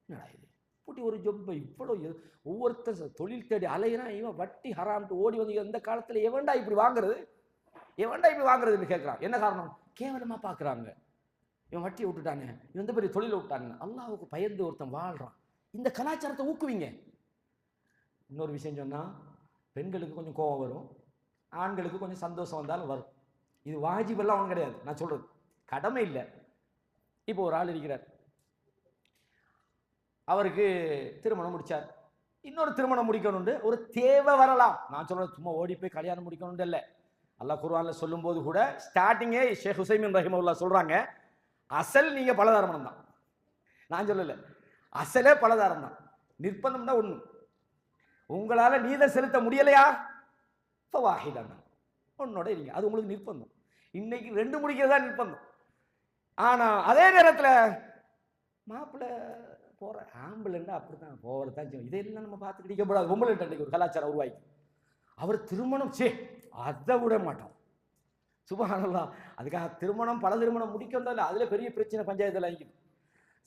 என்னடா இது இப்படி ஒரு ஜொப்பை இவ்வளோ ஒவ்வொருத்தர் தொழில் தேடி அலையிறான், இவன் வட்டி ஹராம்ட்டு ஓடி வந்து இந்த காலத்தில் எவன்டா இப்படி வாங்குறது, எவன்டா இப்படி வாங்குறதுன்னு கேட்குறான். என்ன காரணம்? கேவலமாக பார்க்குறாங்க. இவன் வட்டியை விட்டுட்டானே, இவன் இந்த பெரிய தொழிலை விட்டாங்க. அல்லாஹ்வுக்கு பயந்து ஒருத்தன் வாழ்கிறான். இந்த கலாச்சாரத்தை ஊக்குவிங்க. இன்னொரு விஷயம் சொன்னால், பெண்களுக்கு கொஞ்சம் கோபம் வரும், ஆண்களுக்கு கொஞ்சம் சந்தோஷம் வந்தாலும் வரும். இது வாஜிபெல்லாம் ஒன்றும் கிடையாது, நான் சொல்கிறது கடமை இல்லை. இப்போ ஒரு ஆள் இருக்கிறார், அவருக்கு திருமணம் முடிச்சார், இன்னொரு திருமணம் முடிக்கணும்னு ஒரு தேவை வரலாம். நான் சொல்றேன் சும்மா ஓடி போய் கல்யாணம் முடிக்கணும் இல்லை. அல்லாஹ் குர்ஆன்ல சொல்லும் போது கூட ஸ்டார்டிங்கே ஷேக் ஹுசைமின் ரஹிமஹுல்லாஹ் சொல்றாங்க, அசல் நீங்க பலதாரமணம் தான். நான் சொல்லல, அசலே பலதாரம் தான். நிர்பந்தம் தான் ஒண்ணு. உங்களால நீதம் செலுத்த முடியலையா ஃபவாஹிதான், உன்னோட இருங்க, அது உங்களுக்கு நிர்பந்தம். இன்னைக்கு 2 முடிக்கிறதா நிர்பந்தம். ஆனா அதே நேரத்தில் மாப்பிள்ளை போற ஆம்பளைன்னா அப்படித்தான் போறதான் செய்யும். இதெல்லாம் நம்ம பார்த்து கிடைக்கப்படாது. பொம்பளை ஒரு கலாச்சாரம் உருவாக்கி அவர் திருமணம் அதை விட மாட்டோம். சுப்ஹானல்லாஹ். அதுக்காக திருமணம் பல திருமணம் முடிக்கிறதில்ல, அதுல பெரிய பிரச்சனை பஞ்சாயத்துல ஆகிக்கும்.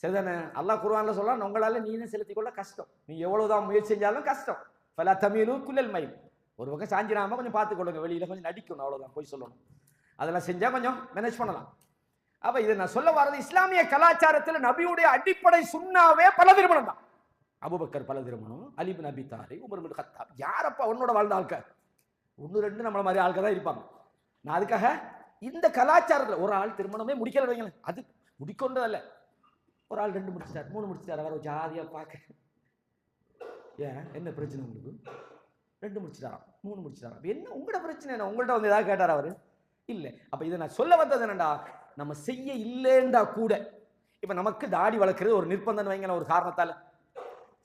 சரிதானே? அல்லாஹ் குர்ஆன்ல சொல்றான், உங்களால நீதம் செலுத்திக் கொள்ள கஷ்டம், நீங்க எவ்வளவுதான் முயற்சி செஞ்சாலும் கஷ்டம். ஃபலா தமீலு குல்லல் மைல். ஒரு பக்கம் சாஞ்சிராம கொஞ்சம் பார்த்துக்கொள்ளுங்க, வெளியில கொஞ்சம் நடிக்கணும், அவ்வளவுதான், போய் சொல்லணும். அதெல்லாம் செஞ்சா கொஞ்சம் மேனேஜ் பண்ணலாம். அப்ப இதை நான் சொல்ல வர்றது, இஸ்லாமிய கலாச்சாரத்தில் நபியுடைய அடிப்படை சுன்னாவே பல திருமணம் தான். அபூபக்கர் பல திருமணம், அலி இப்னு அபி தாலிப், உமர் இப்னு கத்தாப். யாரப்பா உன்னோட வாழ்ந்த ஆட்கள்? 1 2 நம்மள மாதிரி ஆட்கள் தான் இருப்பாங்க. நான் அதுக்காக இந்த கலாச்சாரத்தில் ஒரு ஆள் திருமணமே முடிக்கல வைங்களேன், அது முடிக்கொண்டதல்ல. ஒரு ஆள் 2 முடிச்சிட்டார், 3 முடிச்சிட்டார், அவர் ஜாதியா பார்க்க, ஏன் என்ன பிரச்சனை உங்களுக்கு? 2 முடிச்சிட்டாராம், 3 முடிச்சிட்டாராம், என்ன உங்களோட பிரச்சனை? என்ன உங்கள்கிட்ட வந்து ஏதாவது கேட்டார் அவரு? இல்லை. அப்ப இதை நான் சொல்ல வந்தது என்னண்டா, நம்ம செய்ய இல்லைண்டா கூட, இப்ப நமக்கு தாடி வளர்க்கறது ஒரு நிர்பந்தம் வைங்க, ஒரு காரணத்தால.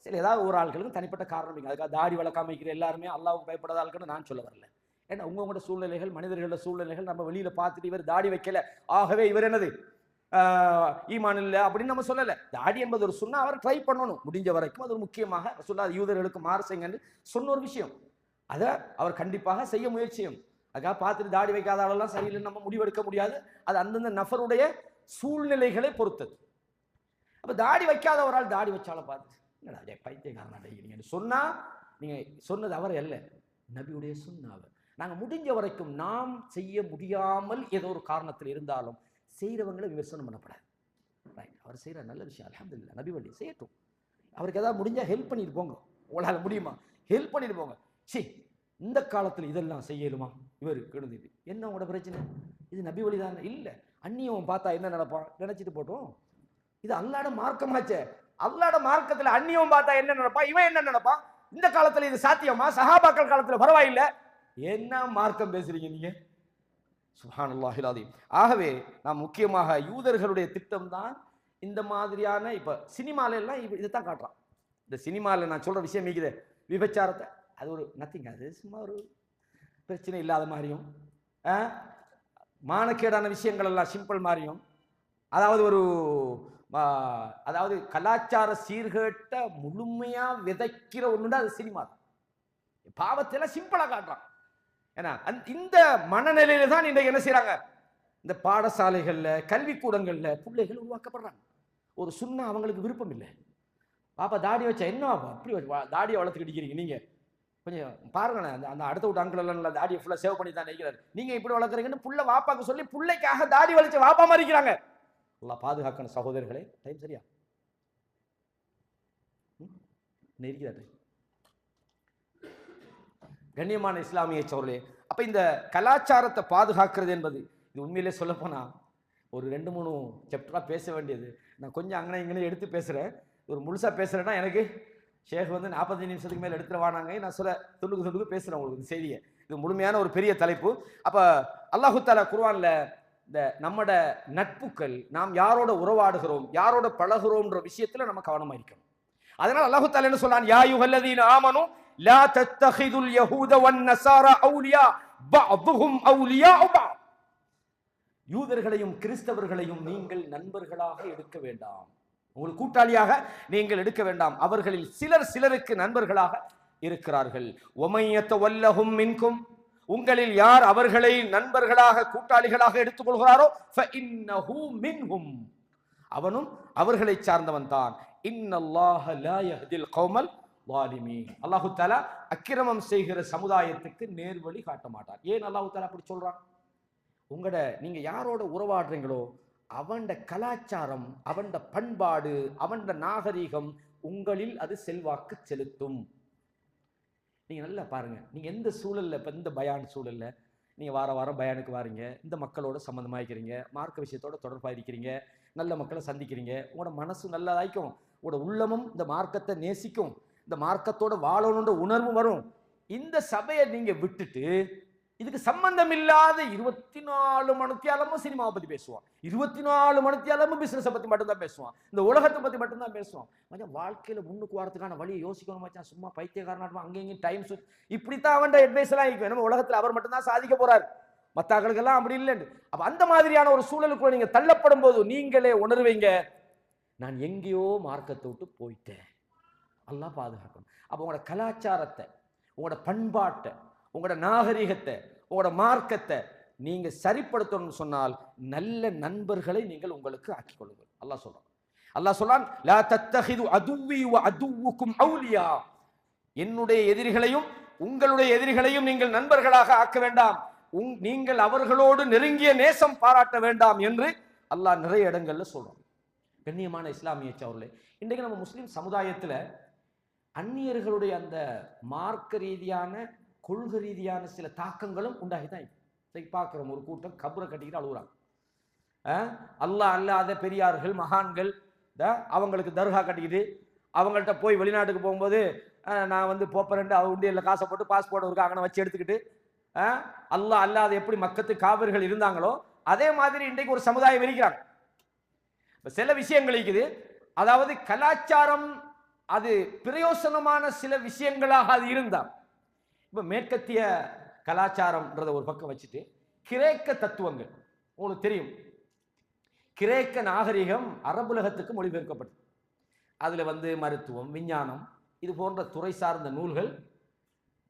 சரி, ஏதாவது ஒரு ஆட்களுக்கு தனிப்பட்ட காரணம், அதுக்காக தாடி வளர்க்காம வைக்கிற எல்லாருமே அல்லாஹ்வுக்கு பயப்படாத ஆட்கள் நான் சொல்ல வரல. ஏன்னா உங்களோட சூழ்நிலைகள், மனிதர்களோட சூழ்நிலைகள் நம்ம வெளியில பார்த்துட்டு இவர் தாடி வைக்கல, ஆகவே இவர் என்னது ஈமான் இல்லை அப்படின்னு நம்ம சொல்லல. தாடி என்பது ஒரு சுன்னா, அவர் ட்ரை பண்ணணும் முடிஞ்ச வரைக்கும். அது ஒரு முக்கியமாக சொல்லாத யூதர்களுக்கு மாறு செய்யுங்கன்னு சொன்ன ஒரு விஷயம், அதை அவர் கண்டிப்பாக செய்ய முயற்சியும். அதுக்காக பார்த்துட்டு தாடி வைக்காத ஆளெல்லாம் சரியில்லைன்னு நம்ம முடிவெடுக்க முடியாது. அது அந்தந்த நபருடைய சூழ்நிலைகளை பொறுத்தது. அப்ப தாடி வைக்காத ஒரு ஆள் தாடி வச்சாலும் பார்த்து என்னடா பைத்தியக்காரன் சொன்னா, நீங்க சொன்னது அவர் அல்ல, நபியுடைய சுன்னாவை. நாங்க முடிஞ்ச வரைக்கும் நாம் செய்ய முடியாமல் ஏதோ ஒரு காரணத்தில் இருந்தாலும் செய்யறவங்களை விமர்சனம் பண்ணப்படாது. அவர் செய்யற நல்ல விஷயம், அல்ஹம்துலில்லாஹ், நபி வழி செய்யட்டும். அவருக்கு ஏதாவது முடிஞ்சா ஹெல்ப் பண்ணிட்டு போங்க, உங்களால முடியுமா ஹெல்ப் பண்ணிட்டு போங்க. சரி, இந்த காலத்தில் இதெல்லாம் செய்யலுமா? இவர் கெடுது, என்ன உங்களோட பிரச்சனை? இது நபி வழி தானே? இல்ல, அந்நியவன் பார்த்தா என்ன நினைப்பான்? நினைச்சிட்டு போட்டோம். இது அல்லாட மார்க்கமாச்சே. அல்லாட மார்க்கத்துல அந்நியவன் பார்த்தா என்ன நினைப்பான்? இவன் என்ன நினைப்பான்? இந்த காலத்துல இது சாத்தியமா? சஹாபாக்கள் காலத்துல பரவாயில்ல. என்ன மார்க்கம் பேசுறீங்க நீங்க? சுப்ஹானல்லாஹில் அஸீம். ஆகவே நாம் முக்கியமாக யூதர்களுடைய திட்டம் தான் இந்த மாதிரியான, இப்ப சினிமால எல்லாம் இதைத்தான் காட்டுறான். இந்த சினிமால நான் சொல்ற விஷயம் இருக்குது, விபச்சாரத்தை, அது ஒரு நத்திங், அது சும்மா ஒரு பிரச்சனை இல்லாத மாதிரியும், மானக்கேடான விஷயங்கள் எல்லாம் சிம்பிள் மாதிரியும், அதாவது கலாச்சார சீர்கேட்ட முழுமையா விதைக்கிற ஒண்ணுண்டா அது சினிமா. பாவத்தையெல்லாம் சிம்பிளா காட்டுறான். ஏன்னா இந்த மனநிலையில தான் இன்றைக்கு என்ன செய்யறாங்க, இந்த பாடசாலைகள்ல கல்விக்கூடங்கள்ல பிள்ளைகள் உருவாக்கப்படுறாங்க. ஒரு சுன்னா அவங்களுக்கு விருப்பம் இல்லை. பாப்பா தாடி வச்சா என்ன அப்படி தாடியை வளர்த்துக்கிட்டு இருக்கிறீங்க நீங்க, கொஞ்சம் பாருங்களேன், அந்த அடுத்த வீட்டு அங்கிள் எல்லாம் நல்லா தாடியை ஃபுல்லா சேவ் பண்ணி தான் நினைக்கிறாரு, நீங்க இப்படி வளர்க்குறீங்கன்னு புள்ள வாப்பாக்கு சொல்லி பிள்ளைக்காக தாடி வளைச்ச வாப்பா மாதிரி இருக்கிறாங்க. எல்லாம் பாதுகாக்கணும் சகோதரர்களே. டைம் சரியா இருக்கிறாரு கண்ணியமான இஸ்லாமிய சோழர்களே. அப்ப இந்த கலாச்சாரத்தை பாதுகாக்கிறது என்பது, இது உண்மையிலே சொல்ல போனா ஒரு 2 3 சாப்டரா பேச வேண்டியது. நான் கொஞ்சம் அங்கே இங்கே எடுத்து பேசுறேன். ஒரு முழுசா பேசுறேன்னா எனக்கு ஷேக் வந்து 45 நிமிஷத்துக்கு மேல எடுத்துருவானாங்க. நான் சொல்ல துண்டுக்கு பேசுறேன் உங்களுக்கு செய்தியை. இது முழுமையான ஒரு பெரிய தலைப்பு. அப்ப அல்லாஹு தஆலா குர்ஆன்ல இந்த நம்மட நட்புகள், நாம் யாரோட உறவாடுகிறோம், யாரோட பழகுறோம்ன்ற விஷயத்துல நம்ம கவனமா இருக்கணும். அதனால அல்லாஹு தஆலா என்ன சொல்றான், யா அய்யுஹல்லதீன ஆமனு லா தத்தகிதுல் யஹூத வன் நஸாரா அவுலியா பஅதுஹும் அவுலியாஉ பஅத். யூதர்களையும் கிறிஸ்தவர்களையும் நீங்கள் நண்பர்களாக எடுக்க வேண்டாம், உங்களுக்கு கூட்டாளியாக நீங்கள் எடுக்க வேண்டாம், அவர்களில் சிலர் சிலருக்கு நண்பர்களாக இருக்கிறார்கள். வமன் யதவல்லஹும் மின்கும், உங்களில் யார் அவர்களை நண்பர்களாக கூட்டாளிகளாக எடுத்துக்கொள்கிறாரோ ஃபஇன்னஹு மின்ஹும், அவனும் அவர்களை சார்ந்தவன் தான். இன்னல்லாஹ லா யஹ்தில் கௌமல் ஸாலிமீன். அல்லாஹு தஆலா அக்கிரமம் செய்கிற சமுதாயத்துக்கு நேர்வழி காட்ட மாட்டார். ஏன் அல்லாஹு தஆலா அப்படி சொல்றான்? நீங்க யாரோட உறவாடுறீங்களோ அவன் கலாச்சாரம், அவன் பண்பாடு, அவன் நாகரீகம் உங்களில் அது செல்வாக்கு செலுத்தும். நீங்க நல்லா பாருங்க, நீங்க எந்த சூழல்ல, இப்ப இந்த பயான் சூழல்ல நீங்கள் வார வாரம் பயானுக்கு வாரீங்க, இந்த மக்களோட சம்மந்தமாகிக்கிறீங்க, மார்க்க விஷயத்தோட தொடர்பாக இருக்கிறீங்க, நல்ல மக்களை சந்திக்கிறீங்க, உங்களோட மனசு நல்லதாய்க்கும், உங்களோட உள்ளமும் இந்த மார்க்கத்தை நேசிக்கும், இந்த மார்க்கத்தோட வாழணுன்ற உணர்வு வரும். இந்த சபையை நீங்கள் விட்டுட்டு இதுக்கு சம்பந்தம் இல்லாத 24 மணித்தியாலமும் சினிமாவை பற்றி பேசுவான், 24 மணித்தியாலமும் பிசினஸை பற்றி மட்டும்தான் பேசுவான், இந்த உலகத்தை பற்றி மட்டும்தான் பேசுவான். மச்சான் வாழ்க்கையில் முன்னுக்கு வரதுக்கான வழியை யோசிக்கணும் மச்சான். சும்மா பைத்தியக்காரனாட்டும் அங்கேயும் டைம் சுட் இப்படித்தான் அவன் அட்வைஸ் எல்லாம் இருக்கும். நம்ம உலகத்தில் அவர் மட்டும்தான் சாதிக்க போறாரு, மற்றவர்களுக்கெல்லாம் அப்படி இல்லைன்னு. அப்ப அந்த மாதிரியான ஒரு சூழலுக்குள்ள நீங்க தள்ளப்படும் போது நீங்களே உணர்வீங்க, நான் எங்கேயோ மார்க்கத்தை விட்டு போயிட்டேன். அல்லாஹ் பாதுகாக்கணும். அப்ப உங்களோட கலாச்சாரத்தை, உங்களோட பண்பாட்டை, உங்களோட நாகரிகத்தை, உங்களோட மார்க்கத்தை நீங்க சரிப்படுத்தணும்னு சொன்னால் நல்ல நண்பர்களை நீங்கள் உங்களுக்கு ஆக்கிக் கொள்ளுங்கள். அல்லாஹ் சொல்றான், லா தத்தஹிது அதுவி வ அதுவுக்கும் அவுலியா, என்னுடைய எதிரிகளையும் உங்களுடைய எதிரிகளையும் நீங்கள் நண்பர்களாக ஆக்க வேண்டாம், நீங்கள் அவர்களோடு நெருங்கிய நேசம் பாராட்ட வேண்டாம் என்று அல்லாஹ் நிறைய இடங்கள்ல சொல்றான். கண்ணியமான இஸ்லாமிய சகோதரர்களே, இன்றைக்கு நம்ம முஸ்லிம் சமுதாயத்தில் அந்நியர்களுடைய அந்த மார்க்க ரீதியான கொள்கை ரீதியான சில தாக்கங்களும் உண்டாகிதான் பார்க்கிறோம். ஒரு கூட்டம் கபரை கட்டிக்கிட்டு அழுகுறாங்க. அல்லாஹ் அல்லாத பெரியார்கள் மகான்கள் அவங்களுக்கு தர்கா கட்டிக்கிட்டு அவங்கள்ட்ட போய் வெளிநாட்டுக்கு போகும்போது நான் வந்து போப்பறேன்ட்டு அவங்க உண்டியலில் காசை போட்டு பாஸ்போர்ட் ஒரு அங்கனை வச்சு எடுத்துக்கிட்டு அல்லாஹ் அல்லாத எப்படி மக்கத்து காவிர்கள் இருந்தாங்களோ அதே மாதிரி இன்றைக்கு ஒரு சமுதாயம் இருக்கிறாங்க. சில விஷயங்கள் இருக்குது, அதாவது கலாச்சாரம் அது பிரயோசனமான சில விஷயங்களாக அது இருந்தால், இப்போ மேற்கத்திய கலாச்சாரம்ன்றத ஒரு பக்கம் வச்சுட்டு கிரேக்க தத்துவங்கள் உங்களுக்கு தெரியும். கிரேக்க நாகரிகம் அரபுலகத்துக்கு மொழிபெயர்க்கப்பட்டது. அதில் வந்து மருத்துவம், விஞ்ஞானம் இது போன்ற துறை சார்ந்த நூல்கள்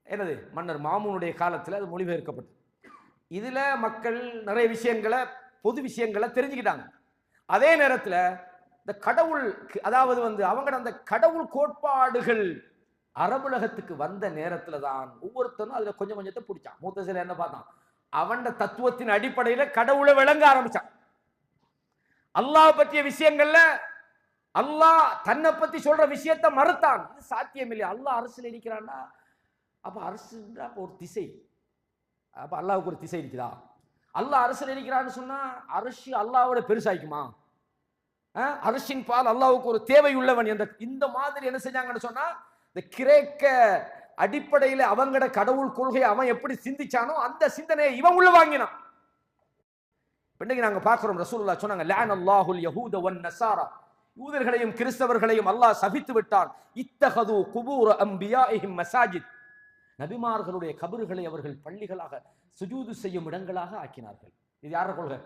என்னது மன்னர் மாமூனுடைய காலத்தில் அது மொழிபெயர்க்கப்பட்டது. இதில் மக்கள் நிறைய விஷயங்களை பொது விஷயங்களை தெரிஞ்சுக்கிட்டாங்க. அதே நேரத்தில் இந்த கடவுள், அதாவது வந்து அவங்க அந்த கடவுள் கோட்பாடுகள் அரபுலகத்துக்கு வந்த நேரத்தில் தான் ஒவ்வொருத்தரும் அதில் கொஞ்சம் கொஞ்சத்தை பிடிச்சான். மூத்தசில என்ன பார்த்தான், அவன் தத்துவத்தின் அடிப்படையில் கடவுளை விளங்க ஆரம்பிச்சான். அல்லாஹ் பற்றிய விஷயங்கள்ல அல்லாஹ் தன்னை பத்தி சொல்ற விஷயத்தை மறுத்தான். இது சாத்தியம் இல்லை. அல்லாஹ் அரசியல் இருக்கிறான்னா அப்ப அரசு ஒரு திசை, அப்ப அல்லாவுக்கு ஒரு திசை இருக்குதா? அல்லாஹ் அரசியல் இருக்கிறான்னு சொன்னா அரசு அல்லாவோட பெருசாய்க்குமா? அரசின் பால் அல்லாவுக்கு ஒரு தேவை உள்ளவன் என்ற இந்த மாதிரி என்ன செஞ்சாங்கன்னு சொன்னா, இந்த கிரேக்க அடிப்படையில் அவங்கட கடவுள் கொள்கையை அவன் எப்படி சிந்திச்சானோ அந்த சிந்தனையை இவன் உள்ள வாங்கினான். இன்னைக்கு நாங்க பார்க்கிறோம், ரசூலுல்லாஹ் சொன்னாங்க, லஅனல்லாஹுல் யஹூத வன் நஸாரா, யூதர்களையும் கிறிஸ்தவர்களையும் அல்லாஹ் சபித்து விட்டான். இத்தஹது குபூர அன்பியாஇஹிம் மசாஜித், நபிமார்களுடைய கபறுகளை அவர்கள் பள்ளிகளாக சுஜூது செய்யும் இடங்களாக ஆக்கினார்கள். இது யார கொள்கை?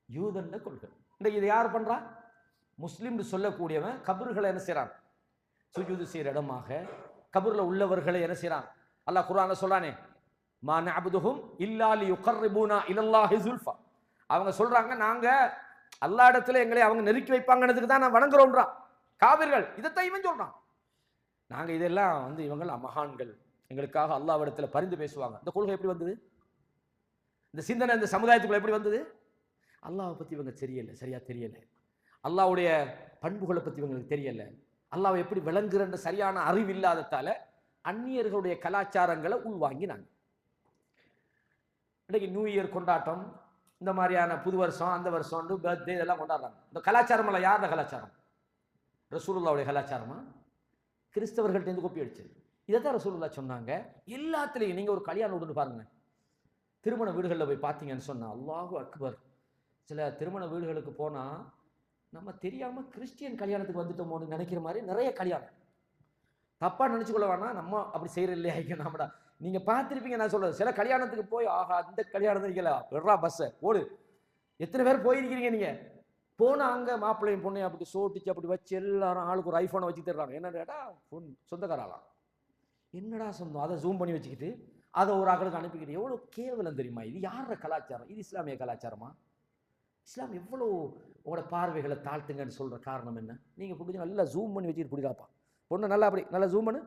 யூதன் கொள்கை. இன்னைக்கு இது யார் பண்றா? முஸ்லிம் சொல்லக்கூடியவன் கபறுகளை என்ன செய்யறான்? சுஜூது செய்யற இடமாக கபூர்ல உள்ளவர்களை என்ன செய்யறான்? அல்லாஹ் குர்ஆன்ல சொல்றானே, மா நஅபுதுஹும் இல்லா லியுகர்ரிபூனா இலல்லாஹி ஸுல்ஃபா, அவங்க சொல்றாங்க நாங்க அல்லாஹ் இடத்துல எங்களை அவங்க நெருக்கி வைப்பாங்கன்றதுக்கு தான் நான் வணங்குறோம்ன்றான். காவிர்கள் இதைத்தான் இவன் சொல்றான். நாங்க இதெல்லாம் வந்து இவங்க மகான்கள், எங்களுக்காக அல்லாஹ் இடத்துல பரிந்து பேசுவாங்க. இந்த கொள்கை எப்படி வந்தது? இந்த சிந்தனை இந்த சமுதாயத்துக்குள்ள எப்படி வந்தது? அல்லாஹ்வை பத்தி இவங்க சரியா தெரியல, அல்லாஹ்வுடைய பண்புகளை பத்தி இவங்களுக்கு தெரியல, அல்லாஹ்வை எப்படி விளங்குறன்ற சரியான அறிவு இல்லாததால அந்நியர்களுடைய கலாச்சாரங்களை உள்வாங்கினாங்க. இன்னைக்கு நியூ இயர் கொண்டாட்டம், இந்த மாதிரியான புது வருஷம், அந்த வருஷம் பர்த்டே இதெல்லாம் கொண்டாடுறாங்க. இந்த கலாச்சாரம் எல்லாம் யாரோட கலாச்சாரம்? ரசூலுல்லாஹ்வுடைய கலாச்சாரமா? கிறிஸ்தவர்கள்ட்ட இருந்து கோப்பி அடிச்சது. இதைத்தான் ரசூலுல்லாஹ் சொன்னாங்க. எல்லாத்துலேயும் நீங்க ஒரு கல்யாணம் விடுன்னு பாருங்க, திருமண வீடுகளில் போய் பார்த்தீங்கன்னு சொன்னா அல்லாஹு அக்பர், சில திருமண வீடுகளுக்கு போனா நம்ம தெரியாம கிறிஸ்டியன் கல்யாணத்துக்கு வந்துட்டோமோன்னு நினைக்கிற மாதிரி நிறைய கல்யாணம். தப்பா நினைச்சுக்கொள்ள வேணாம், நம்ம அப்படி செய்யற இல்லையா நம்மடா. நீங்க பார்த்திருப்பீங்க, நான் சொல்றது, சில கல்யாணத்துக்கு போய் ஆஹா இந்த கல்யாணத்துக்கு வெறா பஸ் ஓடு, எத்தனை பேர் போயிருக்கிறீங்க நீங்க? போனா அங்க மாப்பிள்ளையும் பொண்ணையும் அப்படி சோட்டிச்சு அப்படி வச்சு எல்லாரும் ஆளுக்கு ஒரு ஐபோனை வச்சு தர்றாங்க. என்ன கேட்டா சொந்தக்காராலாம், என்னடா சொந்தம், அதை ஜூம் பண்ணி வச்சுக்கிட்டு அதை ஒரு ஆக்களுக்கு அனுப்பிக்கிட்டு, எவ்வளவு கேவலம் தெரியுமா? இது யார கலாச்சாரம்? இது இஸ்லாமிய கலாச்சாரமா? இஸ்லாம் எவ்வளோ உங்களோட பார்வைகளை தாழ்த்துங்கன்னு சொல்ற காரணம் என்ன? நீங்க பிடிச்சி நல்லா ஜூம் பண்ணி வச்சுக்கிட்டு பிடிக்காப்பா பொண்ணு நல்லா அப்படி நல்லா ஜூம் பண்ணு,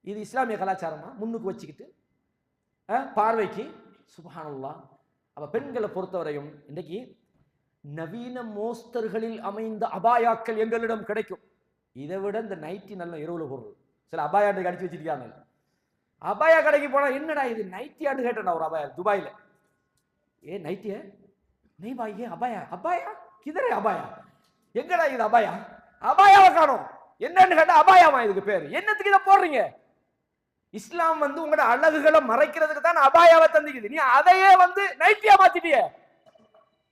இது இஸ்லாமிய கலாச்சாரமா? முன்னுக்கு வச்சுக்கிட்டு பார்வைக்கு சுப்ஹானல்லாஹ். அப்ப பெண்களை பொறுத்தவரையும் இன்றைக்கு நவீன மோஸ்தர்களில் அமைந்த அபாயாக்கள் எங்களிடம் கிடைக்கும். இதை விட இந்த நைட்டி நல்ல இரவுல போடுறது, சில அபாயாட்டுக்கு அடிச்சு வச்சிருக்காங்க. அபாயா கடைக்கு போனா என்னடா இது நைட்டியான்னு கேட்டேன் ஒரு அபாயா துபாயில. ஏ நைட்டிய நெய் பாயே அபாயா அபாயா கிதரே அபாயா எங்கடா இது அபாயா அபாயாவை காணோம். என்னன்னு கேட்டா அபாயாமா இதுக்கு பேரு. என்னத்துக்கு இதை போடுறீங்க? இஸ்லாம் வந்து உங்களோட அழகுகளை மறைக்கிறதுக்கு தான் அபாயாவை தந்திக்குது. நீ அதையே வந்து நைட்டியா மாத்திட்டிய.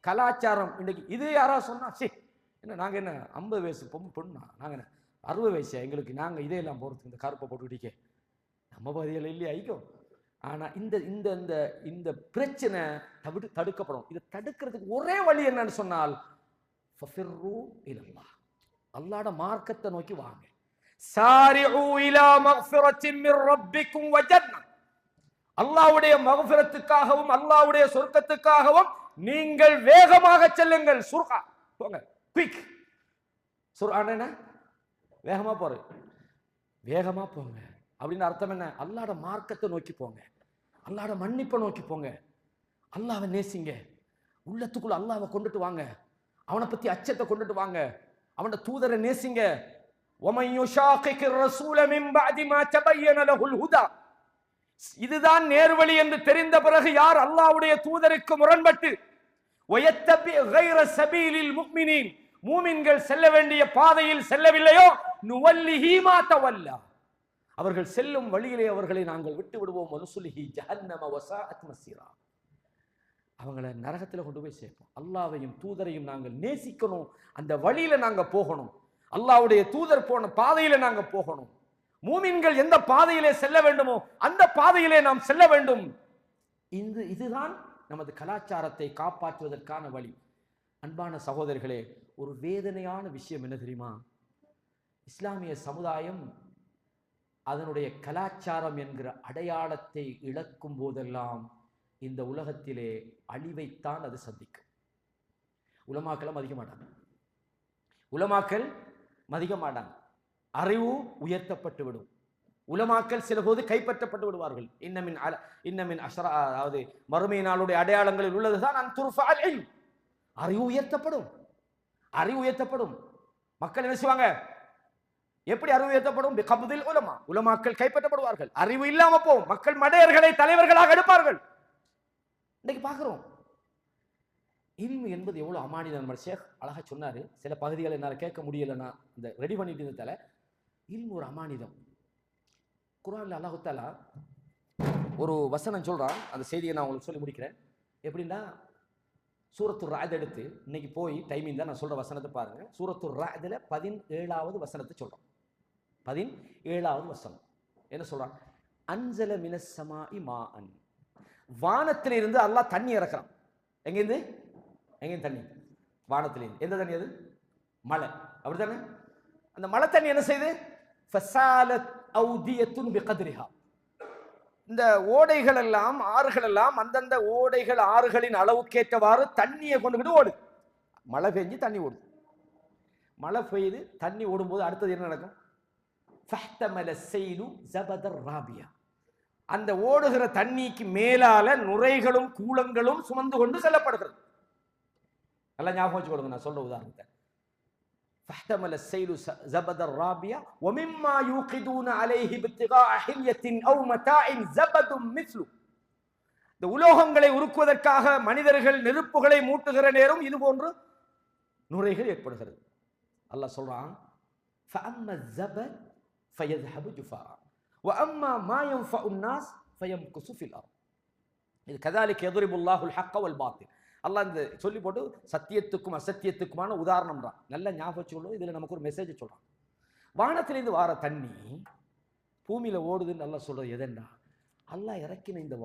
கலாச்சாரம் இன்னைக்கு இது யாரா சொன்னா சரி என்ன நாங்க என்ன 50 வயசு பொண்ணா நாங்க என்ன 60 வயசு எங்களுக்கு நாங்க இதையெல்லாம் போறதுக்கு இந்த கருப்பை போட்டுக்கிட்டே நம்ம பகுதியில் இல்லையா ஐக்கும். ஆனா இந்த இந்த இந்த இந்த பிரச்சனை தடுக்கப்படும். இதை தடுக்கிறதுக்கு ஒரே வழி என்னன்னு சொன்னால் அல்லாஹ்வோட மார்க்கத்தை நோக்கி வாங்க. சாரிஉ இலா மக்ஃபிரத்தின் மிர் ரப்பிக்கும் வ ஜன்னah. அல்லாஹ்வுடைய மக்ஃபிரத்துக்காகவும் அல்லாஹ்வுடைய சொர்க்கத்துக்காகவும் நீங்கள் வேகமாக செல்லுங்கள். சுர்ஆ போங்க, குயிக். சுர்ஆ என்ன? வேகமா போறது. வேகமா போங்க அப்படின்னு அர்த்தம் என்ன? அல்லாஹ்வோட மார்க்கத்தை நோக்கி போங்க, அல்லாஹ்வோட மன்னிப்பை நோக்கி போங்க, அல்லாஹ்வை நேசிங்க, உள்ளத்துக்குள்ள அல்லாஹ்வை கொண்டுட்டு வாங்க, அவனை பத்தி அச்சத்தை கொண்டுட்டு வாங்க, அவனோட தூதரை நேசிங்க. وَمَنْ يُشَاقِقِ الرَّسُولَ مِنْ بَعْدِ مَا تَبَيَّنَ لَهُ الْهُدَى. இதுதான் நேர்வழி என்று தெரிந்த பிறகு யார் அல்லாஹ்வுடைய தூதருக்கு முரண்பட்டு وَيَتَّبِعْ غَيْرَ سَبِيلِ الْمُؤْمِنِينَ மூமின்கள் செல்ல வேண்டிய பாதையில் செல்லவில்லையோ نُوَلِّهِ مَا تَوَلَّى அவர்கள் செல்லும் வழியிலே அவர்களை நாங்கள் விட்டு விடுவோம். وَنُصْلِهِ جَهَنَّمَ وَسَاءَتْ مَصِيرًا அவங்களை நரகத்தில் கொண்டு போய் சேர்ப்போம். அல்லாஹ்வையும் தூதரையும் நாங்கள் நேசிக்கணும், அந்த வழியில நாங்க போகணும், அல்லாஹ்வுடைய தூதர் போன பாதையில நாங்க போகணும். மூமின்கள் எந்த பாதையிலே செல்ல வேண்டுமோ அந்த பாதையிலே நாம் செல்ல வேண்டும். இதுதான் நமது கலாச்சாரத்தை காப்பாற்றுவதற்கான வழி. அன்பான சகோதரர்களே, ஒரு வேதனையான விஷயம் என்ன தெரியுமா? இஸ்லாமிய சமுதாயம் அதனுடைய கலாச்சாரம் என்கிற அடையாளத்தை இழக்கும் போதெல்லாம் இந்த உலகத்திலே அழிவைத்தான் அது சந்திக்கும். உலமாக்களை மதிக்க மாட்டாங்க, உலமாக்கள் மதிக்க மாட்டாங்க. அறிவு உயர்த்தப்பட்டு விடும். உலமாக்கள் சில போது கைப்பற்றப்பட்டு விடுவார்கள். இன்னமின் அஷ்ரா, அதாவது மறுமை நாளுடைய அடையாளங்களில் உள்ளதுதான் அறிவு உயர்த்தப்படும். அறிவு உயர்த்தப்படும். மக்கள் என்ன செய்வாங்க? எப்படி அறிவு உயர்த்தப்படும்? பிகப்தில் உலமா, உலமாக்கள் கைப்பற்றப்படுவார்கள். அறிவு இல்லாம போகும். மக்கள் மடையர்களை தலைவர்களாக எடுப்பார்கள். இன்னைக்கு பார்க்கிறோம். இல்மு என்பது எவ்வளவு அமானிதம். நம்ம ஷேக் அழகா சொன்னாரு. சில பகுதிகளை என்னால் கேட்க முடியலன்னா இந்த ரெடி பண்ணிட்டு இருந்ததால இல்மு ஒரு அமானிதம். குர்ஆன்ல அல்லாஹ் தஆலா ஒரு வசனம் சொல்றான். அந்த செய்தியை நான் உங்களுக்கு சொல்லி முடிக்கிறேன். எப்படின்னா, சூரத்துர் ரஅத் எடுத்து இன்னைக்கு போய் டைமிங் தான் நான் சொல்ற வசனத்தை பாருங்க. சூரத்துர் ரஅத்ல 17வது வசனத்தை சொல்றோம். 17வது வசனம் என்ன சொல்றான்? அன்ஸல மினஸ் ஸமாஇ மாஅன். வானத்திலிருந்து அல்லாஹ் தண்ணி இறக்குறான். எங்கிருந்து? எங்கேயும் தண்ணி வானத்திலிருந்து. எந்த தண்ணி அது? மழை. அப்படித்தானே? அந்த மழை தண்ணி என்ன செய்யுது? ஃபஸாலத் அவ்தியத்துன் பிகத்ரிஹா. இந்த ஓடைகள் எல்லாம் ஆறுகள் எல்லாம் அந்தந்த ஓடைகள் ஆறுகளின் அளவுக்கேற்றவாறு தண்ணியை கொண்டுகிட்டு ஓடுது. மழை பெஞ்சு தண்ணி ஓடுது. மழை பெய்யுது, தண்ணி ஓடும்போது அடுத்தது என்ன நடக்கும்? ஃபஹ்தமல ஸைலு ஸபதர் ராபியா. அந்த ஓடுகிற தண்ணிக்கு மேலால நுரைகளும் கூலங்களும் சுமந்து கொண்டு செல்லப்படுகிறது. நல்லா ஞாபகம் வச்சு கொடுங்க நான் சொல்ற உதாரணத்தை. فاحتمل السيل زبد الرابية ومما يوقدون عليه ابتغاء حلية أو متاع زبد مثله. இந்த உலோகங்களை உருக்குவதற்காக மனிதர்கள் நெருப்புகளை மூட்டுகிற நேரம் இது போன்று நுரைகள் ஏற்படுகிறது. அல்லாஹ் சொல்றான், فأما الزبد فيذهب جفاء وأما ما ينفع الناس فيمكث في الأرض. இது كذلك يضرب الله الحق والباطل. அல்லாஹ் இந்த சொல்லி போட்டு சத்தியத்துக்கும் அசத்தியத்துக்குமான உதாரணம் தான். நல்ல ஞாபகம் சொல்லும். இதுல நமக்கு ஒரு மெசேஜ் சொல்றான். வானத்திலிருந்து வார தண்ணி பூமியில ஓடுதுன்னு அல்லாஹ் சொல்றது எதென்றா, அல்லாஹ் இறக்கின இந்த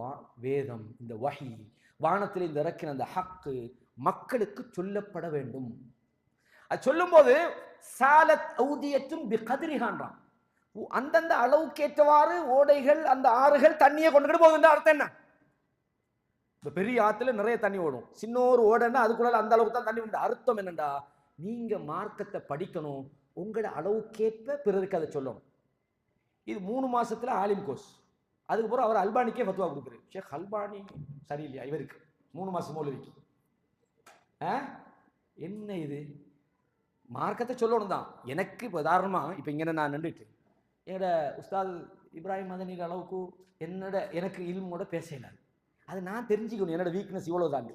வேதம், இந்த வஹி, வானத்திலிருந்து இறக்கின அந்த ஹக்கு மக்களுக்கு சொல்லப்பட வேண்டும். அது சொல்லும் போது சாலத் அவுதியத்தும் பிகத்ரிஹான்றான். அந்தந்த அளவுக்கேற்றவாறு ஓடைகள் அந்த ஆறுகள் தண்ணியை கொண்டுகிட்டு போகுதுன்ற அர்த்தம் என்ன? இப்போ பெரிய ஆற்றுல நிறைய தண்ணி ஓடும், சின்ன ஒரு ஓடன்னா அதுக்குள்ள அந்த அளவுக்கு தான் தண்ணி உண்டு. அர்த்தம் என்னண்டா, நீங்க மார்க்கத்தை படிக்கணும், உங்களோட அளவுக்கேற்ப பிறருக்கு அதை சொல்லணும். இது 3 மாசத்துல ஆலிம் கோர்ஸ். அதுக்கப்புறம் அவர் அல்பானிக்கே ஃபத்வா கொடுக்குறாரு. ஷேக் அல்பானி சரியில்லையா இவருக்கு 3 மாசம் மௌலவிக்கு? என்ன இது? மார்க்கத்தை சொல்லணும் தான். எனக்கு இப்போ உதாரணமா இப்போ இங்கே நான் நின்றுட்டு என்னோட உஸ்தாத் இப்ராஹிம் மதனி அளவுக்கு எனக்கு இல்மோட பேசலாது. அது நான் தெரிஞ்சுக்கணும், என்னோட வீக்னஸ் இவ்வளோ தாங்க.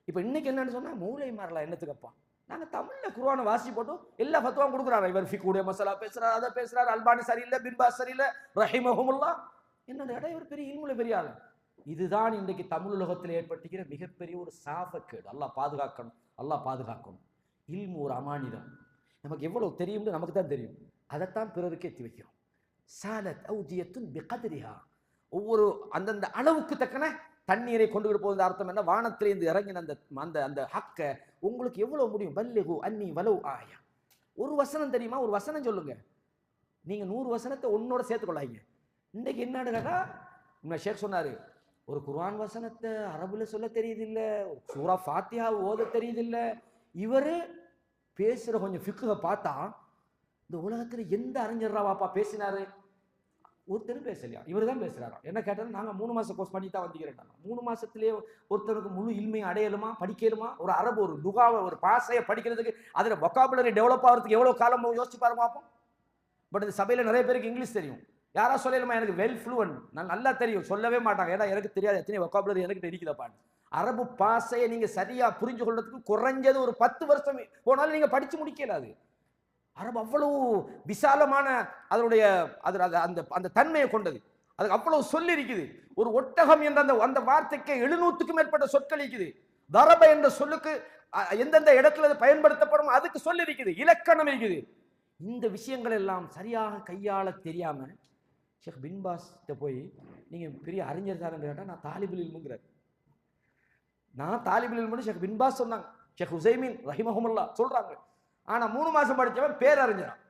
இப்போ இன்னைக்கு என்னன்னு சொன்னால் மூளை மாறலாம் என்னத்துக்கப்பா. நாங்கள் தமிழில் குர்ஆனை வாசி போட்டோம், எல்லா ஃபத்வாவும் கொடுக்குறாரு. இவர் ஃபிக்குடைய மசாலா பேசுறாரு, அதை பேசுறாரு, அல்பானி சரியில்லை, பின்பாஸ் சரியில்லை, ரஹிமஹுமுல்லா. என்னோட இடம் இவர் பெரிய இல்முல பெரிய ஆள். இதுதான் இன்றைக்கு தமிழ் உலகத்தில் ஏற்பட்டுக்கிற மிகப்பெரிய ஒரு சாபக்கேடு. அல்லாஹ் பாதுகாக்கணும், அல்லாஹ் பாதுகாக்கணும். இல்மு ஒரு அமானிதம். நமக்கு எவ்வளவு தெரியும்னு நமக்கு தான் தெரியும், அதைத்தான் பிறருக்கு எத்தி வைக்கிறோம். சாலத் அவுதியத்துன் பிகத்ரிஹா, ஒவ்வொரு அந்தந்த அளவுக்கு தக்கன தண்ணீரை கொண்டு போவது அர்த்தம் என்ன? வானத்திலிருந்து இறங்கின அந்த அந்த அந்த ஹக்க உங்களுக்கு எவ்வளவு முடியும்? பல்லிகு அன்னி வலவு ஆயா. ஒரு வசனம் தெரியுமா? ஒரு வசனம் சொல்லுங்க. நீங்க 100 வசனத்தை ஒன்னோட சேர்த்துக்கொள்ளாங்க. இன்னைக்கு என்னன்னு கேட்டா, ஷேக் சொன்னாரு, ஒரு குர்ஆன் வசனத்தை அரபுல சொல்ல தெரியுது இல்ல, சூரா ஃபாத்திஹா ஓத தெரியுது இல்ல. இவரு பேசுற கொஞ்சம் ஃபிக்ஹ பார்த்தா, இந்த உலகத்துல எந்த அறிஞர்ராவாப்பா பேசினாரு? ஒருத்தரும் பேசலையா? இவர் தான் பேசுறாராம். என்ன கேட்டாலும் நாங்கள் 3 மாசம் கோர்ஸ் பண்ணி தான் வந்துக்கிறேன். 3 மாசத்திலேயே ஒருத்தருக்கு முழு இல்மையை அடையலுமா, படிக்கலுமா? ஒரு அரபு ஒரு லுகாவை ஒரு பாஷையை படிக்கிறதுக்கு அதில் வொக்காபுலரி டெவலப் ஆகிறதுக்கு எவ்வளோ காலம் யோசிச்சு பாருங்க பார்ப்போம். பட் இந்த சபையில் நிறைய பேருக்கு இங்கிலீஷ் தெரியும். யாரா சொல்லலுமா எனக்கு வெல் ஃப்ளூவன்ட், நான் நல்லா தெரியும், சொல்லவே மாட்டாங்க. ஏன்னா எனக்கு தெரியாது எத்தனை வொக்காபுலரி எனக்கு தெரியுதுப்பான்னு. அரபு பாஷையை நீங்க சரியா புரிஞ்சு கொள்றதுக்கு குறைஞ்சது ஒரு 10 வருஷம் போனாலும் நீங்க படிச்சு முடிக்கலாது. அரபு அவ்வளவு விசாலமான அதனுடைய அந்த அந்த தன்மையை கொண்டது. அதுக்கு அவ்வளவு சொல்லி இருக்குது. ஒரு ஒட்டகம் என்ற அந்த வார்த்தைக்கு 700க்கும் மேற்பட்ட சொற்கள் இருக்குது. தரப என்ற சொல்லுக்கு எந்தெந்த இடத்துல பயன்படுத்தப்படும் அதுக்கு சொல்லி இருக்குது, இலக்கணம் இருக்குது. இந்த விஷயங்கள் எல்லாம் சரியாக கையாள தெரியாம ஷேக் பின் பாஸ் போய் நீங்க பெரிய அறிஞர் தான் கேட்டா, நான் தாலிபுல் இல்முங்கிறார். நான் தாலிபுல் இல்முன்னு ஷேக் பின் பாஸ் சொன்னாங்க, ஷேக் உசைமீன் ரஹிமஹுமுல்லா சொல்றாங்க. ஆனா 3 மாசம் படிச்சவன் பேரறிஞரான்.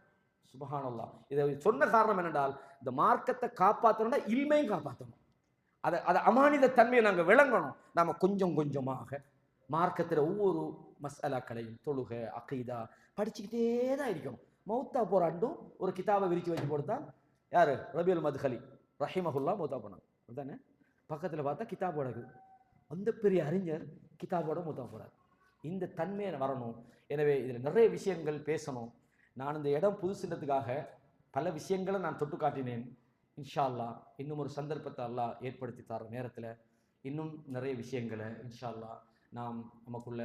சுப்ஹானல்லாஹ். இதை சொன்ன காரணம் என்னென்றால், இந்த மார்க்கத்தை காப்பாற்றணும்னா இல்மையும் காப்பாற்றணும். அதை அமானித தன்மையை நாங்கள் விளங்கணும். நாம கொஞ்சம் கொஞ்சமாக மார்க்கத்தில் ஒவ்வொரு மசாலாக்களையும் தொழுகை அகீதா படிச்சுக்கிட்டே தான் இருக்கணும். மௌத்தா போராண்டும் ஒரு கிதாபை விரிச்சு வச்சு கொடுத்தான். யாரு? ரபியுல் மத்ஹலி ரஹிமஹுல்லா மௌத்தா போனாங்க. அதுதானே பக்கத்தில் பார்த்தா கிதாபோட இருக்குது. அந்த பெரிய அறிஞர் கிதாபோட மௌத்தா போறார். இந்த தன்மையை வரணும். எனவே இதில் நிறைய விஷயங்கள் பேசணும். நான் இந்த இடம் புதுசுன்றதுக்காக பல விஷயங்களை நான் தொட்டு காட்டினேன். இன்ஷா அல்லாஹ் இன்னும் ஒரு சந்தர்ப்பத்தை அல்லாஹ் ஏற்படுத்தி தர நேரத்தில் இன்னும் நிறைய விஷயங்களை இன்ஷா அல்லாஹ் நாம் நமக்குள்ள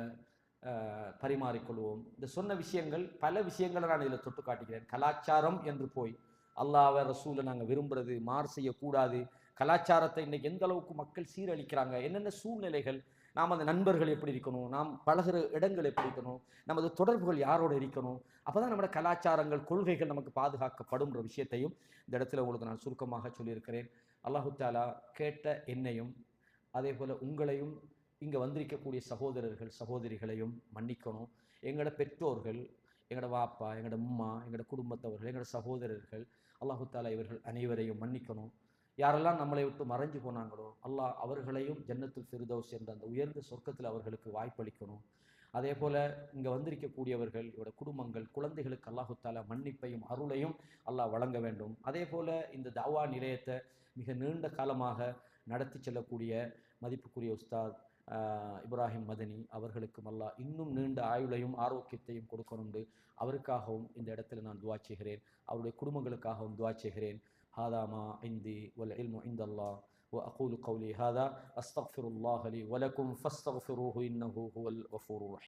பரிமாறிக்கொள்வோம். இந்த சொன்ன விஷயங்கள் பல விஷயங்களை நான் இதில் தொட்டு காட்டுகிறேன். கலாச்சாரம் என்று போய் அல்லாஹ்வை ரசூலை நாங்கள் விரும்புறது, மாறு செய்யக்கூடாது. கலாச்சாரத்தை இன்னைக்கு எந்த அளவுக்கு மக்கள் சீரழிக்கிறாங்க, என்னென்ன சூழ்நிலைகள், நாம் அந்த நண்பர்கள் எப்படி இருக்கணும், நாம் பழகிற இடங்கள் எப்படி இருக்கணும், நமது தொடர்புகள் யாரோடு இருக்கணும், அப்போதான் நம்மளோட கலாச்சாரங்கள் கொள்கைகள் நமக்கு பாதுகாக்கப்படும்ன்ற விஷயத்தையும் இந்த இடத்துல உங்களுக்கு நான் சுருக்கமாக சொல்லியிருக்கிறேன். அல்லாஹு தாலா கேட்ட என்னையும் அதே போல் உங்களையும் இங்கே வந்திருக்கக்கூடிய சகோதரர்கள் சகோதரிகளையும் மன்னிக்கணும். எங்களோட பெற்றோர்கள், எங்களோட வாப்பா, எங்களோட அம்மா, எங்களோட குடும்பத்தவர்கள், எங்களோட சகோதரர்கள், அல்லாஹு தாலா இவர்கள் அனைவரையும் மன்னிக்கணும். யாரெல்லாம் நம்மளை விட்டு மறைஞ்சு போனாங்களோ அல்லாஹ் அவர்களையும் ஜன்னத்துல் ஃபிர்தௌஸ் என்ற அந்த உயர்ந்த சொர்க்கத்தில் அவர்களுக்கு வாய்ப்பளிக்கணும். அதே போல் இங்கே வந்திருக்கக்கூடியவர்கள், இவரோட குடும்பங்கள், குழந்தைகளுக்கு அல்லாஹு தாலா மன்னிப்பையும் அருளையும் அல்லாஹ் வழங்க வேண்டும். அதே போல் இந்த தாவா நிலையத்தை மிக நீண்ட காலமாக நடத்தி செல்லக்கூடிய மதிப்புக்குரிய உஸ்தாத் இப்ராஹிம் மதனி அவர்களுக்கும் அல்லாஹ் இன்னும் நீண்ட ஆயுளையும் ஆரோக்கியத்தையும் கொடுக்கணுண்டு அவருக்காகவும் இந்த இடத்துல நான் துவா செய்கிறேன். அவருடைய குடும்பங்களுக்காகவும் துவா செய்கிறேன். هذا ما عندي والعلم عند الله وأقول قولي هذا أستغفر الله لي ولكم فاستغفروه إنه هو الغفور الرحيم.